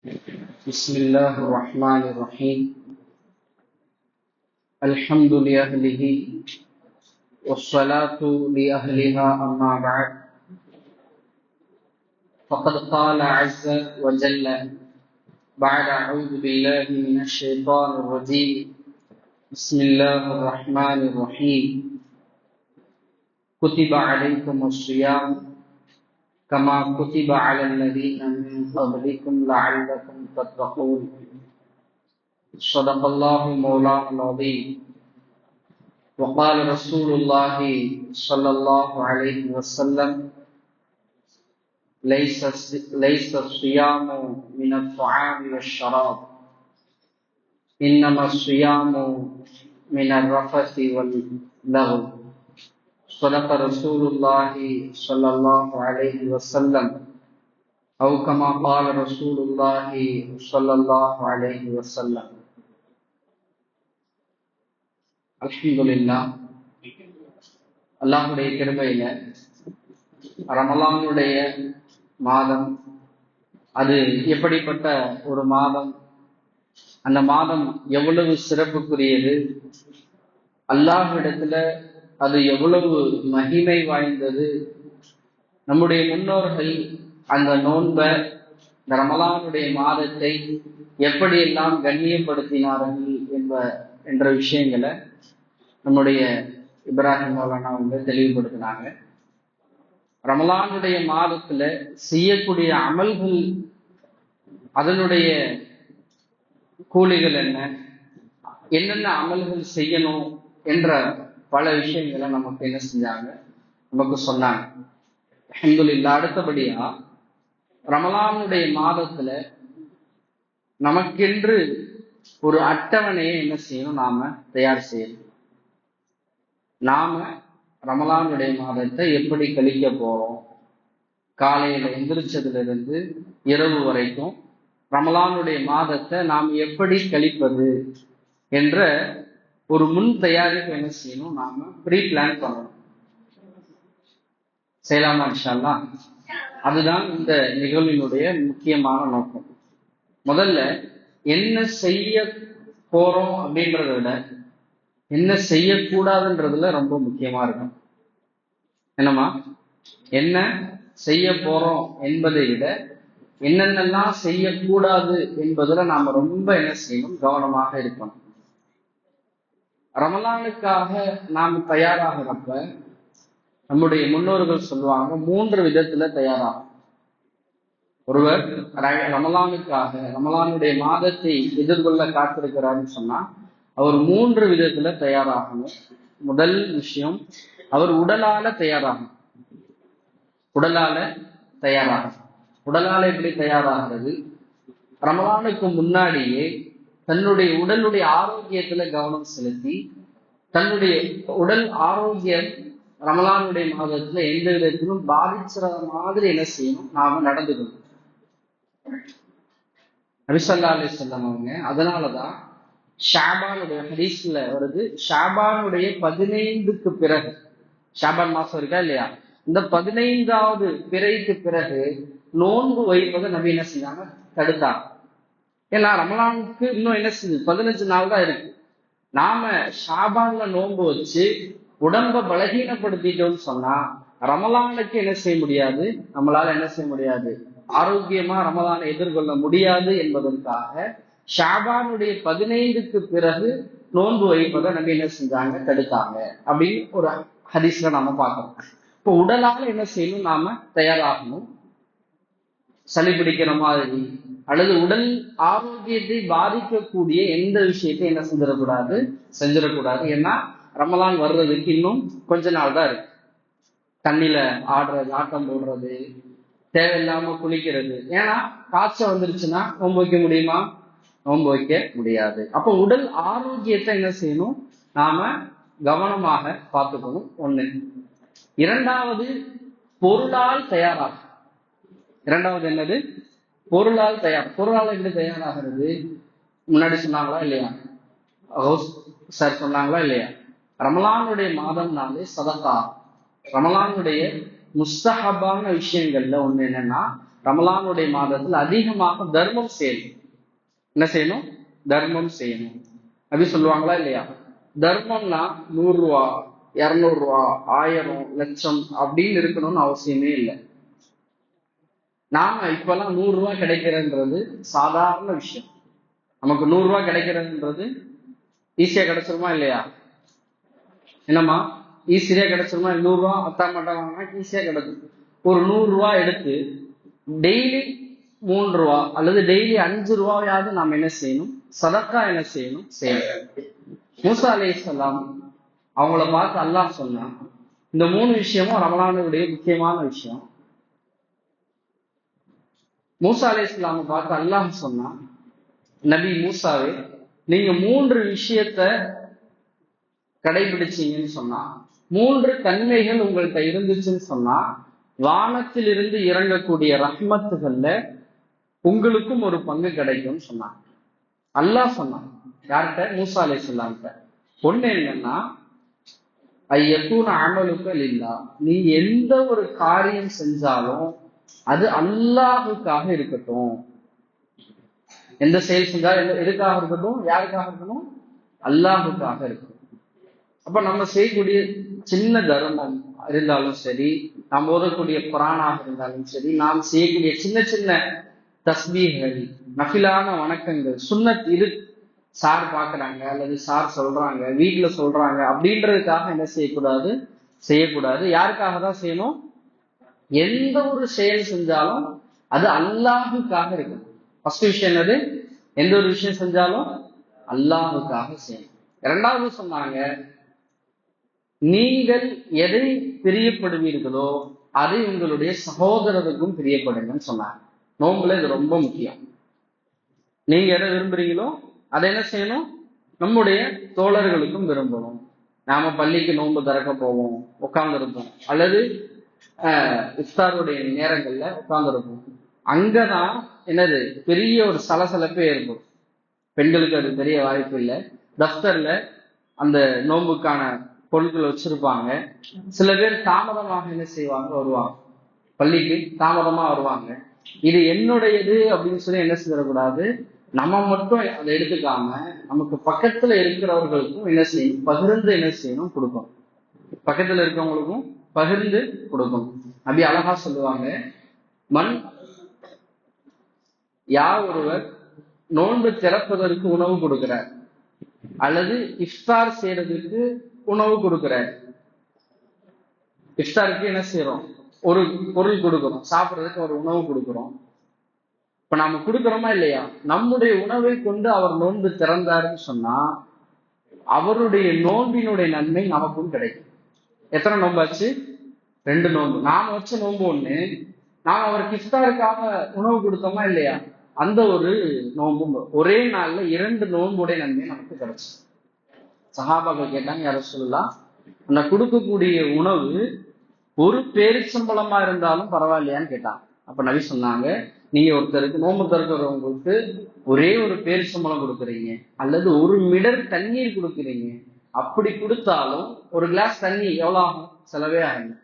بسم الله الرحمن الرحيم. الحمد لأهله والصلاة لأهلها، أما بعد، فقد قال عز وجل بعد أعوذ بالله من الشيطان الرجيم. بسم الله الرحمن الرحيم. كتب عليكم الصيام كما كتب على الذين من قبلكم لعلكم تتقون. صدق الله مولانا العظيم. وقال رسول الله صلى الله عليه وسلم: ليس الصيام من الطعام والشراب، إنما الصيام من الرفث واللغو. صدق رسول الله صلى الله عليه وسلم، أو كما قال رسول الله صلى الله عليه وسلم. அல்ஹம்துலில்லாஹ், அல்லாஹ்வுடைய கிருபையில ரமலானுடைய மாதம் அது எப்படிப்பட்ட ஒரு மாதம், அந்த மாதம் எவ்வளவு சிறப்புக்குரியது, அல்லாஹ்விடத்துல அது எவ்வளவு மகிமை வாய்ந்தது, நம்முடைய முன்னோர்கள் அந்த நோன்பை, இந்த ரமலானுடைய மாதத்தை எப்படியெல்லாம் கண்ணியப்படுத்தினார்கள் என்ற விஷயங்களை நம்முடைய இப்ராஹிம் மௌலானா அவங்க தெளிவுபடுத்தினாங்க. ரமலானுடைய மாதத்துல செய்யக்கூடிய அமல்கள், அதனுடைய கூலிகள் என்னென்ன அமல்கள் செய்யணும் என்ற பல விஷயங்களை நமக்கு என்ன செஞ்சாங்க, நமக்கு சொன்னாங்க. அல்ஹம்துலில்லாஹ். அடுத்தபடியா ரமலானுடைய மாதத்துல நமக்கென்று ஒரு அட்டவணையை என்ன செய்யணும், நாம தயார் செய்யணும். நாம ரமலானுடைய மாதத்தை எப்படி கழிக்க போறோம், காலையில எந்திரிச்சதுல இருந்து இரவு வரைக்கும் ரமலானுடைய மாதத்தை நாம் எப்படி கழிப்பது என்ற ஒரு முன் தயாரிப்பு என்ன செய்யணும், நாம ப்ரீ பிளான் பண்ணணும். செய்யலாமா இன்ஷா அல்லாஹ்? அதுதான் இந்த நிகழ்வினுடைய முக்கியமான நோக்கம். முதல்ல என்ன செய்ய போறோம் அப்படின்றத விட என்ன செய்யக்கூடாதுன்றதுல ரொம்ப முக்கியமா இருக்கும். என்னமா, என்ன செய்ய போறோம் என்பதை விட என்னென்னலாம் செய்யக்கூடாது என்பதுல நாம ரொம்ப என்ன செய்யணும், கவனமாக இருக்கணும். ரமலானுக்காக நாம் தயாராகிறப்ப நம்முடைய முன்னோர்கள் சொல்லுவாங்க, 3 விதத்துல தயாராகும். ஒருவர் ரமலானுக்காக, ரமலானுடைய மாதத்தை எதிர்கொள்ள காத்திருக்கிறாருன்னு சொன்னா அவர் 3 விதத்துல தயாராகணும். முதல் விஷயம், அவர் உடலால தயாராகணும். உடலால எப்படி தயாராகிறது? ரமலானுக்கு முன்னாடியே தன்னுடைய உடலுடைய ஆரோக்கியத்துல கவனம் செலுத்தி, தன்னுடைய உடல் ஆரோக்கியம் ரமலானுடைய மாதத்துல எந்த விதத்திலும் பாதிச்சுற மாதிரி என்ன செய்யணும், நாம நடந்துக்கணும். நபி ஸல்லல்லாஹு அலைஹி வஸல்லம் அவங்க அதனாலதான் ஷாபானுடைய ஹதீஸ்ல வருது, ஷாபானுடைய 15க்கு பிறகு, ஷாபான் மாசம் இருக்கா இல்லையா, இந்த 15வது பிறைக்கு பிறகு நோன்பு வைப்பதை நபி என்ன செஞ்சாங்க, தடுத்தாங்க. ஏன்னா ரமலானுக்கு இன்னும் என்ன செஞ்சு 15 நாள் தான் இருக்கு. நாம ஷாபான்ல நோன்பு வச்சு உடம்ப பலகீனப்படுத்திட்டோம்னு சொன்னா ரமலானுக்கு என்ன செய்ய முடியாது, நம்மளால என்ன செய்ய முடியாது, ஆரோக்கியமா ரமலானை எதிர்கொள்ள முடியாது என்பதற்காக ஷாபானுடைய 15க்கு பிறகு நோன்பு வைப்பதை நபி என்ன செஞ்சாங்க, தடுத்தாங்க அப்படின்னு ஒரு ஹதீஸ்ல நாம பார்க்கறோம். இப்போ உடலால என்ன செய்யணும், நாம தயாராகணும். சளி பிடிக்கிற மாதிரி அல்லது உடல் ஆரோக்கியத்தை பாதிக்கக்கூடிய எந்த விஷயத்தை என்ன செஞ்சிடக்கூடாது. ஏன்னா ரமலான் வர்றதுக்கு இன்னும் கொஞ்ச நாள் தான் இருக்கு. தண்ணியில ஆடுறது, ஆட்டம் போடுறது, தேவையில்லாம குளிக்கிறது, ஏன்னா காய்ச்சல் வந்துருச்சுன்னா நோன்பு வைக்க முடியுமா? நோன்பு வைக்க முடியாது. அப்போ உடல் ஆரோக்கியத்தை என்ன செய்யணும், நாம கவனமாக பார்த்துக்கணும். 1. 2வது, பொருளால் தயாராகும். 2வது என்னது? பொருளால் பொருளால் எப்படி தயாராகிறது? முன்னாடி சொன்னாங்களா இல்லையா, சார் சொன்னாங்களா இல்லையா, ரமலானுடைய மாதம்னாலே சதகா, ரமலானுடைய முஸ்தஹபான விஷயங்கள்ல ஒண்ணு என்னன்னா ரமலானுடைய மாதத்தில் அதிகமாக தர்மம் செய்யணும். என்ன செய்யணும்? தர்மம் செய்யணும். அப்படி சொல்லுவாங்களா இல்லையா? தர்மம்னா 100 ரூபா, 200 ரூபா, 1000, லட்சம் அப்படின்னு இருக்கணும்னு அவசியமே இல்லை. நாம இப்பெல்லாம் 100 ரூபாய் கிடைக்கிறன்றது சாதாரண விஷயம். நமக்கு 100 ரூபாய் கிடைக்கிறதுன்றது ஈஸியா கிடைச்சிருமா இல்லையா? என்னம்மா, ஈஸியா கிடைச்சிருமா? 100 ரூபா அத்தான் மாட்டாங்கன்னா ஈஸியா கிடைக்கும். ஒரு 100 ரூபாய் எடுத்து டெய்லி 3 ரூபா அல்லது டெய்லி 5 ரூபாயாவது நாம் என்ன செய்யணும்? சதக்கா என்ன செய்யணும்? செய்யணும். மூசா அலைஹிஸ்ஸலாம் அவங்கள பார்த்து அல்லாஹ் சொன்னான். இந்த 3 விஷயமும் ரமலானுடைய முக்கியமான விஷயம். மூசா அலைஹிஸ்ஸலாமை பார்த்து அல்லாஹ் சொன்னான், நபி மூசாவே, நீங்க 3 விஷயத்த கடைபிடிச்சீங்கன்னு சொன்னா, 3 தன்மைகள் உங்கள்கிட்ட இருந்துச்சுன்னு சொன்னா, வானத்தில் இருந்து இறங்கக்கூடிய ரஹ்மத்துகள்ல உங்களுக்கும் ஒரு பங்கு கிடைக்கும்னு சொன்னான். அல்லாஹ் சொன்னான் யார்கிட்ட? மூசா அலைஹிஸ்ஸலாம்கிட்ட. ஒண்ணு என்னன்னா, ஐயக்கூன அமலுக்கள் இல்லா, நீ எந்த ஒரு காரியம் செஞ்சாலும் அது அல்லாஹுக்காக இருக்கட்டும். எந்த செயல் செஞ்சாலும் எதுக்காக இருக்கட்டும்? யாருக்காக இருக்கணும்? அல்லாஹுக்காக இருக்கட்டும். அப்ப நம்ம செய்யக்கூடிய சின்ன தர்மம் இருந்தாலும் சரி, நாம் ஓதக்கூடிய குரானாக இருந்தாலும் சரி, நாம் செய்யக்கூடிய சின்ன சின்ன தஸ்பீகள், நஃபிலான வணக்கங்கள், சுன்னத், இது சார் பாக்குறாங்க அல்லது சார் சொல்றாங்க, வீட்டுல சொல்றாங்க அப்படின்றதுக்காக என்ன செய்யக்கூடாது? செய்யக்கூடாது. யாருக்காக தான் செய்யணும்? எந்த ஒரு செயல் செஞ்சாலும் அது அல்லாஹுக்காக இருக்கணும். ஃபர்ஸ்ட் விஷயம் என்னது? எந்த ஒரு விஷயம் செஞ்சாலும் அல்லாஹுக்காக செய்யணும். 2வது சொன்னாங்க, நீங்கள் எதை பிரியப்படுவீர்களோ அதை உங்களுடைய சகோதரருக்கும் பிரியப்படுங்கன்னு சொன்னாங்க. நோம்புல இது ரொம்ப முக்கியம். நீங்க எதை விரும்புறீங்களோ அதை என்ன செய்யணும்? நம்முடைய தோழர்களுக்கும் விரும்பணும். நாம பள்ளிக்கு நோன்பு திறக்க போவோம், உட்கார்ந்து இருப்போம், அல்லது இஃப்தாருடைய நேரங்கள்ல உட்கார்ந்து இருப்போம். அங்கதான் என்னது பெரிய ஒரு சலசலப்பே ஏற்படும். பெண்களுக்கு அது பெரிய வாய்ப்பு இல்லை. தஃப்தர்ல அந்த நோன்புக்கான பொருட்கள் வச்சிருப்பாங்க. சில பேர் தாமதமாக என்ன செய்வாங்க? வருவாங்க, பள்ளிக்கு தாமதமா வருவாங்க. இது என்னுடையது அப்படின்னு சொல்லி என்ன செய்யக்கூடாது? நம்ம மட்டும் அதை எடுத்துக்காம நமக்கு பக்கத்துல இருக்கிறவர்களுக்கும் என்ன செய்யணும்? பகிர்ந்து என்ன செய்யணும்? கொடுக்கணும். பக்கத்துல இருக்கவங்களுக்கும் பகிர்ந்து கொடுக்கணும். அப்படி அழகா சொல்லுவாங்க, மண் யார் ஒருவர் நோன்பு திறப்பதற்கு உணவு கொடுக்கிறார் அல்லது இஃப்தார் செய்யறதுக்கு உணவு கொடுக்கிறார். இஃப்தாருக்கு என்ன செய்யறோம்? ஒரு பொருள் கொடுக்கிறோம், சாப்பிட்றதுக்கு ஒரு உணவு கொடுக்கிறோம். இப்ப நாம கொடுக்கிறோமா இல்லையா? நம்முடைய உணவை கொண்டு அவர் நோன்பு திறந்தாருன்னு சொன்னா அவருடைய நோன்பினுடைய நன்மை நமக்கும் கிடைக்கும். எத்தனை நோம்பாச்சு? 2 நோன்பு. நாம வச்ச நோன்பு ஒண்ணு, நாம அவருக்கு இஃப்தாருக்காக உணவு கொடுத்தோமா இல்லையா? அந்த ஒரு நோன்பு ஒரே நாள்ல 2 நோன்புடைய நன்மை நமக்கு கிடைச்சு. சஹாபாக்கள் கேட்டாங்க, யார சொல்லலாம், அந்த கொடுக்கக்கூடிய உணவு ஒரு பேரிச்சம்பளமா இருந்தாலும் பரவாயில்லையான்னு கேட்டாங்க. அப்ப நபி சொன்னாங்க, நீங்க ஒருத்தருக்கு நோன்பு திறக்கிறவங்களுக்கு ஒரே ஒரு பேரிச்சம்பளம் கொடுக்குறீங்க அல்லது ஒரு மிடர் தண்ணீர் கொடுக்குறீங்க, அப்படி கொடுத்தாலும் ஒரு கிளாஸ் தண்ணி எவ்வளவு ஆகும்? செலவே ஆகும்.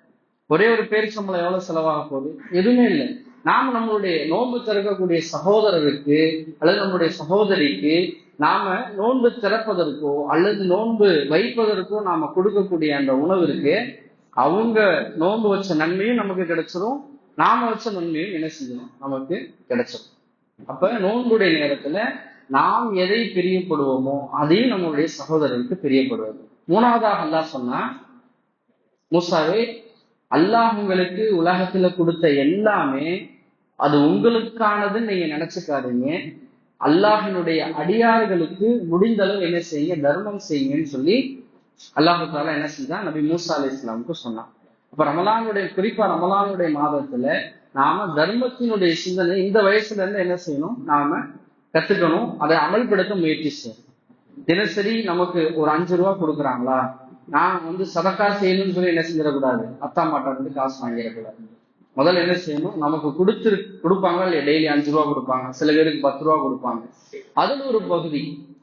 ஒரே ஒரு பேரிச்சம்பளம் எவ்வளவு செலவாக போகுது? எதுவுமே இல்லை. நாம நம்மளுடைய நோன்பு திறக்கக்கூடிய சகோதரருக்கு அல்லது நம்முடைய சகோதரிக்கு நாம நோன்பு திறப்பதற்கோ அல்லது நோன்பு வைப்பதற்கோ நாம கொடுக்கக்கூடிய அந்த உணவிற்கு அவங்க நோன்பு வச்ச நன்மையும் நமக்கு கிடைச்சிரும், நாம வச்ச நன்மையும் என்ன செஞ்சோம்? நமக்கு கிடைச்சிடும். அப்ப நோன்புடைய நேரத்துல நாம் எதை பிரியப்படுவோமோ அதையும் நம்மளுடைய சகோதரருக்கு பிரியப்படுவது. 3வதாக அல்லாஹ் சொன்னா, மூசாவே, அல்லாஹ் உங்களுக்கு உலகத்துல கொடுத்த எல்லாமே அது உங்களுக்கானதுன்னு நீங்க நினைச்சுக்காதீங்க. அல்லாஹினுடைய அடியார்களுக்கு முடிந்த அளவு என்ன செய்யுங்க? தர்மம் செய்யுங்கன்னு சொல்லி அல்லாஹு தாலா என்ன செஞ்சா? நபி மூசா அலைஹிஸ்ஸலாமுக்கு சொன்னான். அப்ப ரமலானுடைய, குறிப்பா ரமலானுடைய மாதத்துல நாம தர்மத்தினுடைய சிந்தனை இந்த வயசுல இருந்து என்ன செய்யணும்? நாம கத்துக்கணும், அதை அமல்படுத்த முயற்சி செய்யணும். தினசரி நமக்கு ஒரு 5 ரூபா கொடுக்குறாங்களா, நான் சதக்கா செய்யணும்னு சொல்லி என்ன செஞ்சிடக்கூடாது? அத்தா மாட்டா காசு வாங்கிடக்கூடாது. முதல்ல என்ன செய்யணும்? நமக்கு கொடுப்பாங்க இல்லையா? டெய்லி 5 ரூபா கொடுப்பாங்க, சில பேருக்கு 10 ரூபா கொடுப்பாங்க. அதுல ஒரு பகுதி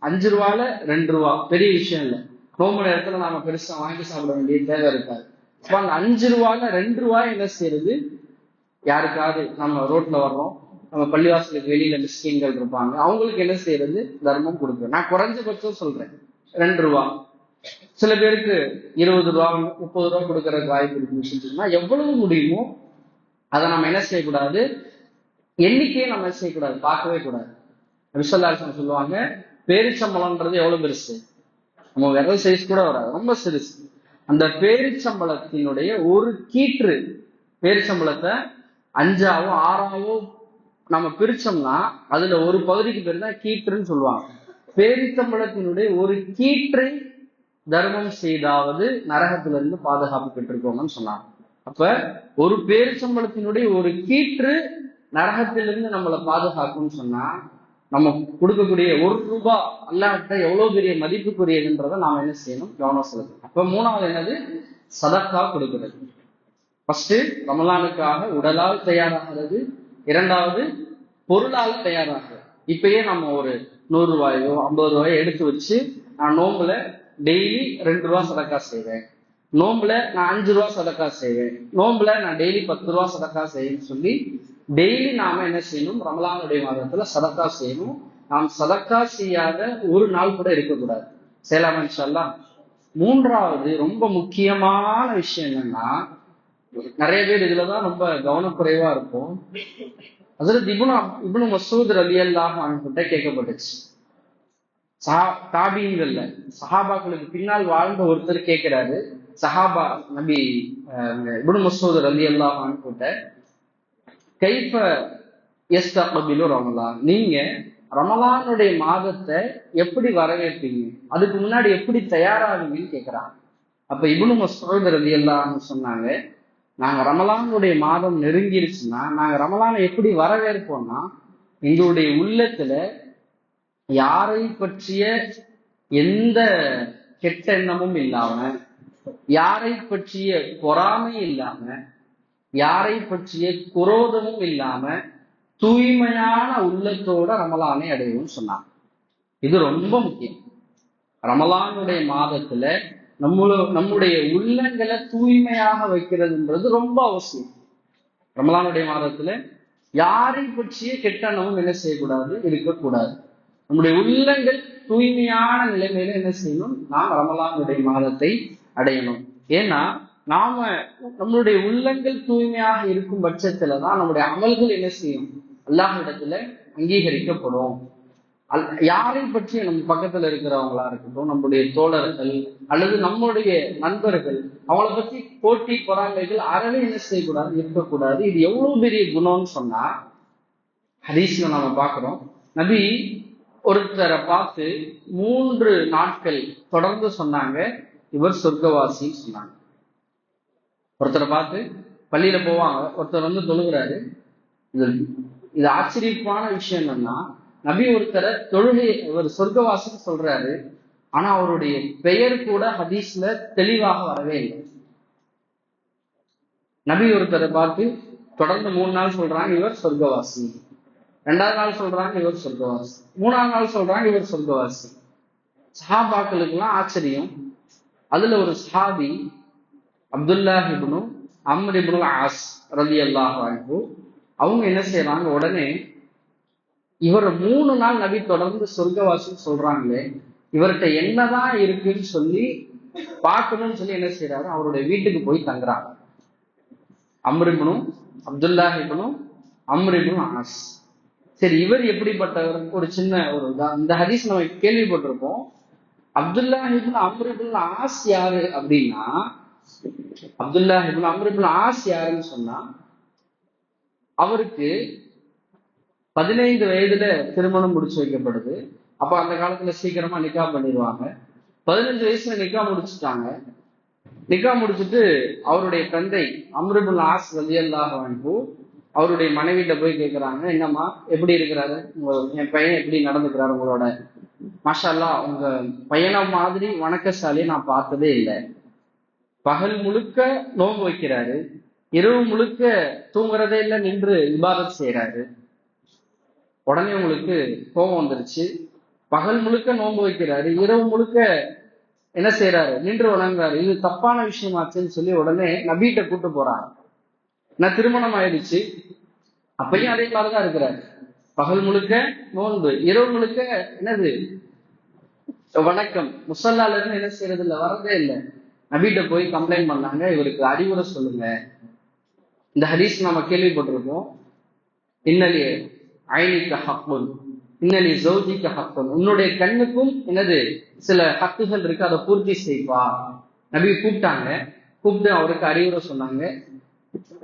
5 ரூபால 2 ரூபா பெரிய விஷயம் இல்லை. நோம்பு நேரத்துல நாம பெருசா வாங்கி சாப்பிட வேண்டிய தேவை இருக்காது. அப்ப அந்த 5 ரூபால 2 ரூபாய் என்ன செய்யறது? யாருக்காவது நம்ம ரோட்ல வர்றோம், நம்ம பள்ளிவாசலுக்கு வெளியில மிஸ்கின்கள் இருப்பாங்க, அவங்களுக்கு என்ன செய்யறது? தர்மம் கொடுக்குறோம். நான் குறைஞ்சபட்சம் சொல்றேன், 2 ரூபா. சில பேருக்கு 20 ரூபா 30 ரூபா கொடுக்கறதுக்கு வாய்ப்பு இருக்குன்னு எவ்வளவு முடியுமோ அதை நம்ம என்ன செய்யக்கூடாது, எண்ணிக்கையை நம்ம என்ன செய்யக்கூடாது, பார்க்கவே கூடாது. விஸ்வலாசன் சொல்லுவாங்க, பேரிச்சம்பளம்ன்றது எவ்வளவு பெருசு, நம்ம விரல் சைஸ் கூட வராது, ரொம்ப சிறுசு. அந்த பேரிச்சம்பளத்தினுடைய ஒரு கீற்று, பேரிச்சம்பளத்தை 5ஆவோ 6ஆவோ நம்ம பிரிச்சோம்னா அதுல ஒரு பகுதிக்கு பேர் தான் கீற்றுன்னு சொல்லுவாங்க. பேரிச்சம்பளத்தினுடைய ஒரு கீற்றை தர்மம் செய்தாவது நரகத்திலிருந்து பாதுகாப்பு பெற்றிருக்கோங்கன்னு சொன்னாங்க. அப்ப ஒரு பேரிச்சம்பளத்தினுடைய ஒரு கீற்று நரகத்திலிருந்து நம்மளை பாதுகாக்கும்னு சொன்னா, நம்ம கொடுக்கக்கூடிய 1 ரூபாய் அல்லாஹ்கிட்ட எவ்வளவு பெரிய மதிப்புக்குரியதுன்றதை நாம என்ன செய்யணும், கவனம் செலுத்தணும். அப்ப 3வது என்னது? சதக்கா கொடுக்கிறது. ஃபர்ஸ்ட் ரமலானுக்காக உடலால் தயாராகிறது, 2வது பொருளால் தயாராகிறது. இப்பயே நம்ம ஒரு 100 ரூபாயோ 50 ரூபாயோ எடுத்து வச்சு, நான் நோம்புல டெய்லி 2 ரூபா சதக்கா செய்வேன், நோம்புல நான் 5 ரூபா சதக்கா செய்வேன், நோம்புல நான் டெய்லி 10 ரூபா சதக்கா செய்யணும்னு சொல்லி டெய்லி நாம என்ன செய்யணும், ரமலானுடைய மாதத்துல சதக்கா செய்யணும். நாம் சதக்கா செய்யாத ஒரு நாள் கூட இருக்கக்கூடாது. செய்யலாமா இன்ஷா அல்லாஹ்? 3வது ரொம்ப முக்கியமான விஷயம் என்னன்னா, நிறைய பேர் இதுலதான் ரொம்ப கவனக்குறைவா இருக்கும். ஹஜ்ரத் இப்னு மஸ்ஊத் ரலியல்லாஹு அன்ஹு கிட்ட கேட்கப்பட்டுச்சு. தாபீன்கள்ல சஹாபாக்களுக்கு பின்னால் வாழ்ந்த ஒருத்தர் கேட்கிறாரு, சஹாபா நபி இப்னு மஸ்ஊத் ரலியல்லாஹு அன்ஹு கிட்ட, கைஃப யஸ்தக்பிலு ரமலான், நீங்க ரமலானுடைய மாதத்தை எப்படி வரவேற்பீங்க, அதுக்கு முன்னாடி எப்படி தயாராகுவீங்கன்னு கேட்கிறாங்க. அப்ப இப்னு மஸ்ஊத் ரலியல்லாஹு அன்ஹு சொன்னாங்க, நாங்க ரமலானுடைய மாதம் நெருங்கிருச்சுன்னா நாங்க ரமலானை எப்படி வரவேற்போம்னா, எங்களுடைய உள்ளத்துல யாரை பற்றிய எந்த கெட்ட எண்ணமும் இல்லாம, யாரை பற்றிய பொறாமை இல்லாம, யாரை பற்றிய குரோதமும் இல்லாம தூய்மையான உள்ளத்தோட ரமலானை அடையும் சொன்னாங்க. இது ரொம்ப முக்கியம். ரமலானுடைய மாதத்துல நம்முடைய உள்ளங்களை தூய்மையாக வைக்கிறதுன்றது ரொம்ப அவசியம். ரமலானுடைய மாதத்துல யாரை பற்றிய கெட்டெண்ணமும் என்ன செய்யக்கூடாது, இருக்கக்கூடாது. நம்முடைய உள்ளங்கள் தூய்மையான நிலைமையில என்ன செய்யணும், நாம் ரமலானுடைய மாதத்தை அடையணும். ஏன்னா நம்மளுடைய உள்ளங்கள் தூய்மையாக இருக்கும் பட்சத்துலதான் நம்முடைய அமல்கள் என்ன செய்யும், அல்லாஹ்விடத்துல அங்கீகரிக்கப்படும். யாரை பற்றி நம்ம பக்கத்துல இருக்கிறவங்களா இருக்கட்டும், நம்முடைய தோழர்கள் அல்லது நம்முடைய நண்பர்கள், அவங்கள பத்தி போட்டி பொறாமைகள் அறவே என்ன செய்யக்கூடாது, இருக்கக்கூடாது. இது எவ்வளவு பெரிய குணம்னு சொன்னா, ஹதீஸ்ல நாம பாக்குறோம், நபி ஒருத்தரை பார்த்து 3 நாட்கள் தொடர்ந்து சொன்னாங்க, இவர் சொர்க்கவாசின்னு சொன்னாங்க. ஒருத்தரை பார்த்து பள்ளியில போவாங்க, ஒருத்தர் வந்து தொழுகிறாரு. இது ஆச்சரியமான விஷயம் என்னன்னா, நபி ஒருத்தரை தொழுகை ஒரு சொர்க்கவாசின்னு சொல்றாரு, ஆனா அவருடைய பெயர் கூட ஹதீஸ்ல தெளிவாக வரவே இல்லை. நபி ஒருத்தரை பார்த்து தொடர்ந்து 3 நாள் சொல்றாங்க இவர் சொர்க்கவாசி, 2வது நாள் சொல்றாங்க இவர் சொர்க்கவாசி, 3வது நாள் சொல்றாங்க இவர் சொர்க்கவாசி. சஹாபாக்களுக்கு எல்லாம் ஆச்சரியம். அதுல ஒரு சஹாபி அப்துல்லாஹ் இப்னு அம்ர் இப்னு ஆஸ் ரலியல்லாஹு அன்ஹு, அவங்க என்ன செய்யறாங்க, உடனே இவர் 3 நாள் நபி தொடர்ந்து சொர்க்கவாசின்னு சொல்றாங்களே, இவர்கிட்ட என்னதான் இருக்குன்னு சொல்லி பார்க்கணும்னு சொல்லி என்ன செய்யறாரு, அவருடைய வீட்டுக்கு போய் தங்குறாங்க. அப்துல்லாஹ் இப்னு அம்ர் இப்னு ஆஸ். சரி, இவர் எப்படிப்பட்டவர்? ஒரு சின்ன இந்த ஹதீஸ் நம்ம கேள்விப்பட்டிருப்போம். அப்துல்லாஹ் இப்னு அம்ர் இப்னு ஆஸ் யாரு அப்படின்னா, அப்துல்லாஹ் இப்னு அம்ர் இப்னு ஆஸ் யாருன்னு சொன்னா, அவருக்கு 15 வயதுல திருமணம் முடிச்சு வைக்கப்படுது. அப்ப அந்த காலத்துல சீக்கிரமா நிக்கா பண்ணிடுவாங்க. 15 வயசுல நிக்கா முடிச்சுட்டாங்க. நிக்கா முடிச்சுட்டு அவருடைய தந்தை அம்ர் இப்னு ஆஸ் ரலியல்லாஹு அன்ஹு அவருடைய மனைவிட்ட போய் கேட்கிறாங்க, என்னம்மா எப்படி இருக்கிறாரு, என் பையன் எப்படி நடந்துக்கிறாரு உங்களோட, மாஷா அல்லாஹ் உங்க பையனை மாதிரி வணக்கசாலியை நான் பார்த்ததே இல்லை, பகல் முழுக்க நோன்பு வைக்கிறாரு, இரவு முழுக்க தூங்குறதே இல்லை, நின்று இபாதத் செய்யறாரு. உடனே உங்களுக்கு கோபம் வந்துருச்சு. பகல் முழுக்க நோன்பு வைக்கிறாரு, இரவு முழுக்க என்ன செய்யறாரு, நின்று வணங்குறாரு, இது தப்பான விஷயமாச்சுன்னு சொல்லி உடனே நபிகிட்ட கூட்டு போறாங்க. நான் திருமணம் ஆயிடுச்சு, அப்பயும் அதே மாதிரிதான் இருக்கிறார். பகல் முழுக்க நோன்பு, இரவு முழுக்க என்னது வணக்கம். முசல்லால இருந்து என்ன செய்யறது இல்லை, வரதே இல்லை. நபிட்ட போய் கம்ப்ளைண்ட் பண்ணாங்க, இவருக்கு அறிவுரை சொல்லுங்க. இந்த ஹதீஸ் நம்ம கேள்விப்பட்டிருக்கோம். இன்னலி ஐனிக்க ஹக்குன், இன்னலி ஜௌஜிக்க ஹக்குன், உன்னுடைய கண்ணுக்கும் என்னது சில ஹக்குகள் இருக்கு, அதை பூர்த்தி செய்வா. நபி கூப்பிட்டாங்க, கூப்பிட்டு அவருக்கு அறிவுரை சொன்னாங்க.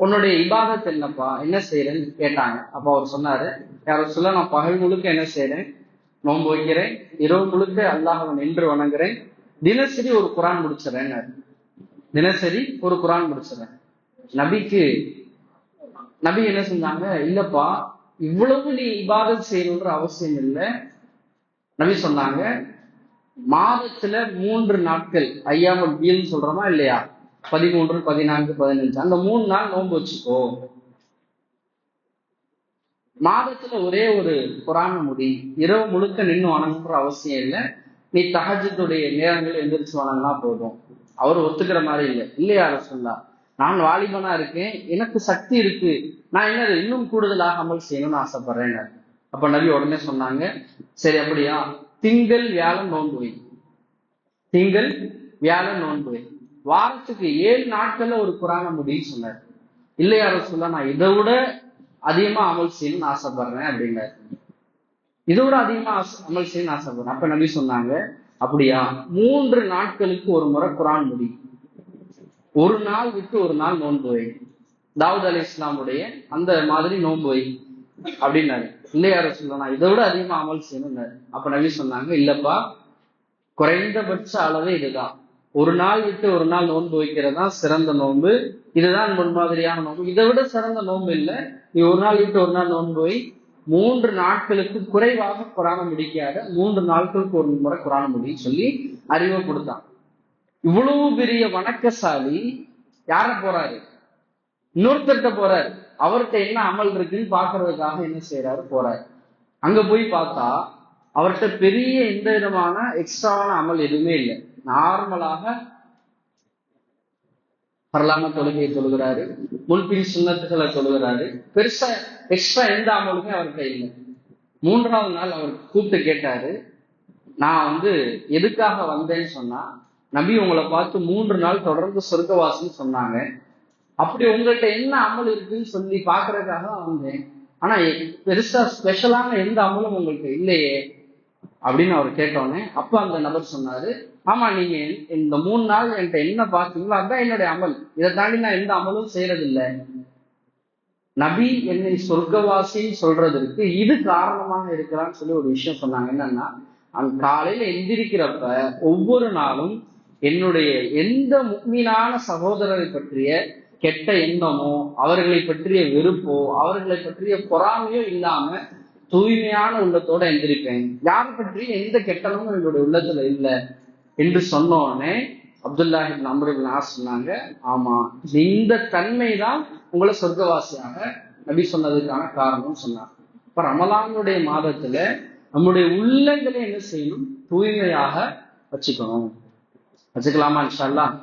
உன்னுடைய இபாதத் என்னப்பா, என்ன செய்யறேன்னு கேட்டாங்க. அப்ப அவர் சொன்னாரு, யாரும் சொல்ல, நான் பகல் முழுக்க என்ன செய்யறேன், நோன்பு வைக்கிறேன், இரவு முழுக்க அல்லாஹ்வை நின்று வணங்குறேன், தினசரி ஒரு குரான் முடிச்சிடறேன். தினசரி ஒரு குரான் முடிச்சிடறேன். நபி என்ன செஞ்சாங்க, இல்லப்பா இவ்வளவு நீ இபாதத் செய்யணுன்ற அவசியம் இல்லை. நபி சொன்னாங்க, மாதத்துல 3 நாட்கள் ஐயாமல் பீல்னு சொல்றோமா இல்லையா, 13, 14, 15, அந்த 3 நாள் நோன்பு வச்சுக்கோ. மாதத்துல ஒரே ஒரு குரான முடி, இரவு முழுக்க நின்று வணங்குற அவசியம் இல்லை. நீ தஹஜ்ஜுடைய நேரங்கள் எந்திரிச்சு வணங்கினா போதும். அவர் ஒத்துக்கிற மாதிரி இல்லை. இல்லையா ரசூலுல்லாஹ், நான் வாலிபனா இருக்கேன், எனக்கு சக்தி இருக்கு, நான் என்ன இன்னும் கூடுதலாக அமல் செய்யணும்னு ஆசைப்படுறேன். அப்ப நபி உடனே சொன்னாங்க, சரி அப்படியா, திங்கள் வியாழன் நோன்பு வை, திங்கள் வியாழன் நோன்பு வை, வாரத்துக்கு 7 நாட்கள்ல ஒரு குரான முடின்னு சொன்னார். இல்லையா ரசூலுல்லாஹ், நான் இதை விட அதிகமா அமல் செய்யணும்னு ஆசைப்படுறேன் அப்படின்னாரு. இதை விட அதிகமா அமல் செய்யணும்னு ஆசைப்படுறேன். அப்ப நபி சொன்னாங்க, அப்படியா 3 நாட்களுக்கு ஒரு முறை குரான் முடி, ஒரு நாள் விட்டு ஒரு நாள் நோன்பு வை, தாவூத் அலைஹிஸ்ஸலாமுடைய அந்த மாதிரி நோன்பு வை அப்படின்னாரு. இல்லையா ரசூலுல்லாஹ், நான் இதை விட அதிகமா அமல் செய்யணும்னாரு. அப்ப நபி சொன்னாங்க, இல்லப்பா குறைந்தபட்ச அளவே இதுதான், ஒரு நாள் விட்டு ஒரு நாள் நோன்பு வைக்கிறதா சிறந்த நோன்பு, இதுதான் முன்மாதிரியான நோன்பு, இதை விட சிறந்த நோன்பு இல்லை. நீ ஒரு நாள் விட்டு ஒரு நாள் நோன்பு வை, 3 நாட்களுக்கு குறைவாக குரான முடிக்காத, 3 நாட்களுக்கு ஒரு முறை குரான முடின்னு சொல்லி அறிவை கொடுத்தான். இவ்வளவு பெரிய வணக்கசாலி யார போறாரு, இன்னொருத்தர்கிட்ட போறாரு, அவர்கிட்ட என்ன அமல் இருக்குன்னு பாக்குறதுக்காக என்ன செய்யறாரு, போறாரு. அங்க போய் பார்த்தா அவர்கிட்ட பெரிய எந்த விதமான எக்ஸ்ட்ராவான அமல் எதுவுமே இல்லை. நார்மலாக பரலாம தொழுகையை தொழுகிறாரு, முன்பின் சுன்னத்துகளை தொழுகிறாரு, பெருசா எக்ஸ்ட்ரா எந்த அமலுமே அவர்கிட்ட இல்லை. 3ஆவது நாள் அவர் கூப்பிட்டு கேட்டாரு, நான் எதுக்காக வந்தேன்னு சொன்னா, நபி உங்களை பார்த்து 3 நாள் தொடர்ந்து சொர்க்கவாசின்னு சொன்னாங்க, அப்படி உங்கள்கிட்ட என்ன அமல் இருக்குன்னு சொல்லி பாக்குறதுக்காக தான் வந்தேன், ஆனா பெருசா ஸ்பெஷலான எந்த அமலும் உங்கள்கிட்ட இல்லையே அப்படின்னு அவர் கேட்டோன்னே, அப்ப அந்த நபர் சொன்னாரு, ஆமா நீங்க இந்த 3 நாள் என்கிட்ட என்ன பார்த்தீங்களோ அதுதான் என்னுடைய அமல், இதை தாண்டி நான் எந்த அமலும் செய்யறது இல்லை. நபி என்னை சொர்க்கவாசின்னு சொல்றதற்கு இது காரணமாக இருக்கிறான்னு சொல்லி ஒரு விஷயம் சொன்னாங்க. என்னன்னா, அந்த காலையில எந்திரிக்கிறப்ப ஒவ்வொரு நாளும் என்னுடைய எந்த முக்மீனான சகோதரரை பற்றிய கெட்ட எண்ணமோ, அவர்களை பற்றிய வெறுப்போ, அவர்களை பற்றிய பொறாமையோ இல்லாம தூய்மையான உள்ளத்தோட எந்திரிப்பேன், யாரை பற்றியும் எந்த கெட்டனமும் என்னுடைய உள்ளத்துல இல்லை என்று சொன்னோடனே அப்துல்லாஹ் இப்னு அம்ர் இப்னு ஆஸ் சொன்னாங்க, ஆமா இந்த தன்மை தான் உங்களை சொர்க்கவாசியாக நபி சொன்னதுக்கான காரணம் சொன்னாங்க. இப்ப ரமலானுடைய மாதத்துல நம்முடைய உள்ளங்களை என்ன செய்யணும், தூய்மையாக வச்சுக்கலாமா இன்ஷா அல்லாஹ்.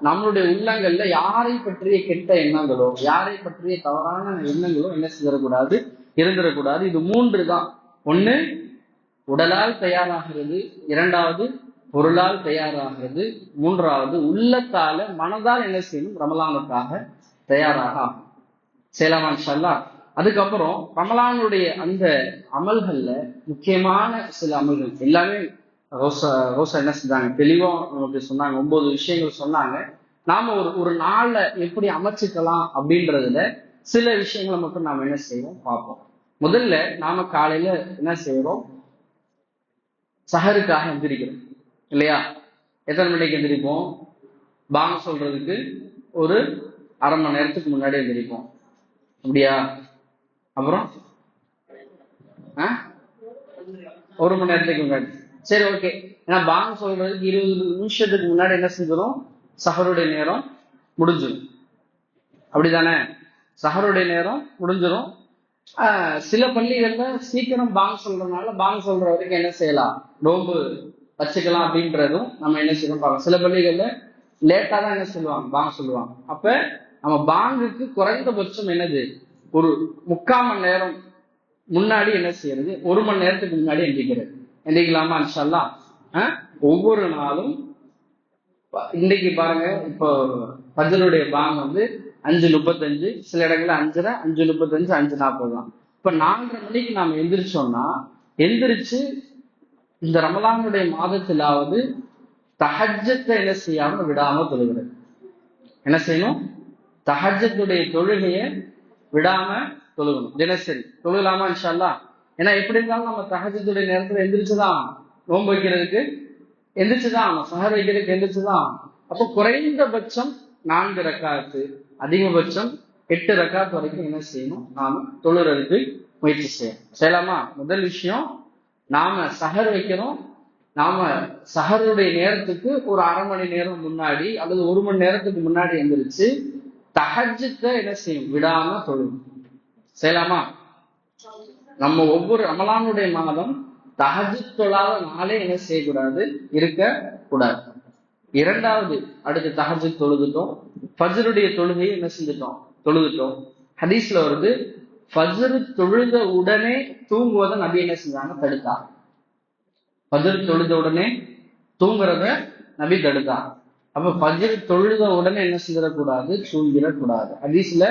நம்மளுடைய உள்ளங்கள்ல யாரை பற்றிய கெட்ட எண்ணங்களோ, யாரை பற்றிய தவறான எண்ணங்களோ என்ன செய்யக்கூடாது, இருந்துடக்கூடாது. இது 3 தான். 1 உடலால் தயாராகிறது, 2வது பொருளால் தயாராகிறது, 3வது உள்ளத்தால மனதால் என்ன செய்யணும், ரமலானுக்காக தயாராக ஆகும். செய்யலாமா இன்ஷா அல்லாஹ். அதுக்கப்புறம் ரமலானுடைய அந்த அமல்கள்ல முக்கியமான சில அமல்கள் எல்லாமே ரோசா என்ன செஞ்சாங்க, தெளிவா நமக்கு சொன்னாங்க. 9 விஷயங்கள் சொன்னாங்க. நாம ஒரு நாளை எப்படி அமைச்சுக்கலாம் அப்படின்றதுல சில விஷயங்களை மட்டும் நாம என்ன செய்வோம் பார்ப்போம். முதல்ல நாம காலையில என்ன செய்யறோம், சஹருக்காக எந்திரிக்கிறோம் இல்லையா. எத்தனை மணிக்கு எந்திரிப்போம், பாங்க சொல்றதுக்கு ஒரு அரை மணி நேரத்துக்கு முன்னாடி எந்திரிப்போம், அப்படியா. அப்புறம் 1 மணி நேரத்துக்கு முன்னாடி, சரி ஓகே. ஏன்னா பாங்க சொல்றதுக்கு 20 நிமிஷத்துக்கு முன்னாடி என்ன செஞ்சிடும், சஹருடைய நேரம் முடிஞ்சிடும், அப்படிதானே. சஹருடைய நேரம் முடிஞ்சிடும். சில பள்ளிகள்ல சீக்கிரம் பாங்க சொல்றதுனால பாங்க சொல்ற வரைக்கும் என்ன செய்யலாம், நோன்பு வச்சுக்கலாம் அப்படின்றதும் நம்ம என்ன செய்யணும் பார்க்கலாம். சில பள்ளிகள்ல லேட்டா தான் என்ன சொல்லுவாங்க, பாங்க சொல்லுவாங்க. அப்ப நம்ம பாங்குக்கு குறைந்தபட்சம் என்னது ஒரு 3/4 மணி நேரம் முன்னாடி என்ன செய்யறது, 1 மணி நேரத்துக்கு முன்னாடி எந்திரிக்கிறது. எந்திரிக்கலாமா இன்ஷா அல்லாஹ்? ஒவ்வொரு நாளும் இன்னைக்கு பாருங்க, இப்போ ஃபஜ்ருடைய பாங்க் 5:35, சில இடங்கள்ல 5:30, 5:35, 5:40 தான். இப்ப 4:30 மணிக்கு நாம எந்திரிச்சோம்னா, எந்திரிச்சு இந்த ரமலானுடைய மாதத்திலாவது தஹஜ்ஜத்தை என்ன செய்யாம விடாம தொழுகிறது. என்ன செய்யணும்? தஹஜ்ஜத்துடைய தொழுகையை விடாம தொழுகணும். தினசரி தொழுகலாமா இன்ஷா அல்லாஹ்? ஏன்னா எப்படி இருந்தாலும் நம்ம தஹஜ்ஜத்துடைய நேரத்துல எந்திரிச்சுதான் நோன்பு வைக்கிறதுக்கு எந்திரிச்சுதான், சஹர் வைக்கிறதுக்கு எந்திரிச்சுதான். அப்போ குறைந்தபட்சம் 4 ரக்காத்து, அதிகபட்சம் 8 ரக்காத்து வரைக்கும் என்ன செய்யணும், நாம தொழுறதுக்கு முயற்சி செய்யலாமா? முதல் விஷயம், நாம சஹர் வைக்கிறோம், நாம சஹருடைய நேரத்துக்கு ஒரு 1/2 மணி நேரம் முன்னாடி அல்லது 1 மணி நேரத்துக்கு முன்னாடி எந்திரிச்சு தஹஜ்ஜத்தை என்ன செய்யும், விடாம தொழும். செய்யலாமா? நம்ம ஒவ்வொரு ரமலானுடைய மாதம் தஹஜ்ஜத் தொழாத நாளே என்ன செய்யக்கூடாது, இருக்க கூடாது. இரண்டாவது, அடுத்து தஹஜ்ஜத் தொழுதுட்டோம், ஃபஜ்ருடைய தொழுகையை என்ன செஞ்சுட்டோம், தொழுதுட்டோம். ஹதீஸ்ல வருது, ஃபஜ்ர் தொழுத உடனே தூங்குவதை நபி என்ன செஞ்சாங்க, தடுத்தாங்க. ஃபஜ்ர் தொழுத உடனே தூங்குறத நபி தடுத்தாங்க. அப்ப ஃபஜ்ர் தொழுத உடனே என்ன செஞ்சிடக்கூடாது, தூங்கிடக்கூடாது. ஹதீஸ்ல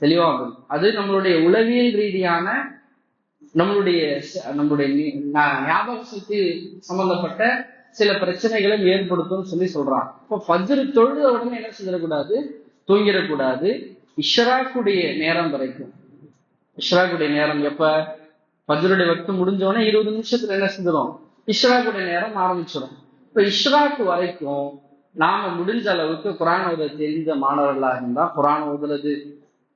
தெளிவாகும். அது நம்மளுடைய உளவியல் ரீதியான நம்மளுடைய ஞாபக சக்தி சம்பந்தப்பட்ட சில பிரச்சனைகளும் ஏற்படுத்தும் சொல்றாங்க. இப்போ ஃபஜ்ர் தொழுத உடனே என்ன செஞ்சிடக்கூடாது, தூங்கிடக்கூடாது. இஷ்ராக்குடைய நேரம் வரைக்கும். இஷ்ராக்குடைய நேரம் எப்ப, ஃபஜ்ருடைய வக்து முடிஞ்சோடனே 20 நிமிஷத்துல என்ன செஞ்சிடும், இஷ்ராக்குடைய நேரம் ஆரம்பிச்சிடும். இப்ப இஷ்ராக்கு வரைக்கும் நாம முடிஞ்ச அளவுக்கு குர்ஆன் ஓத தெரிஞ்ச மாணவர்களா இருந்தா குர்ஆன் ஓதுறது,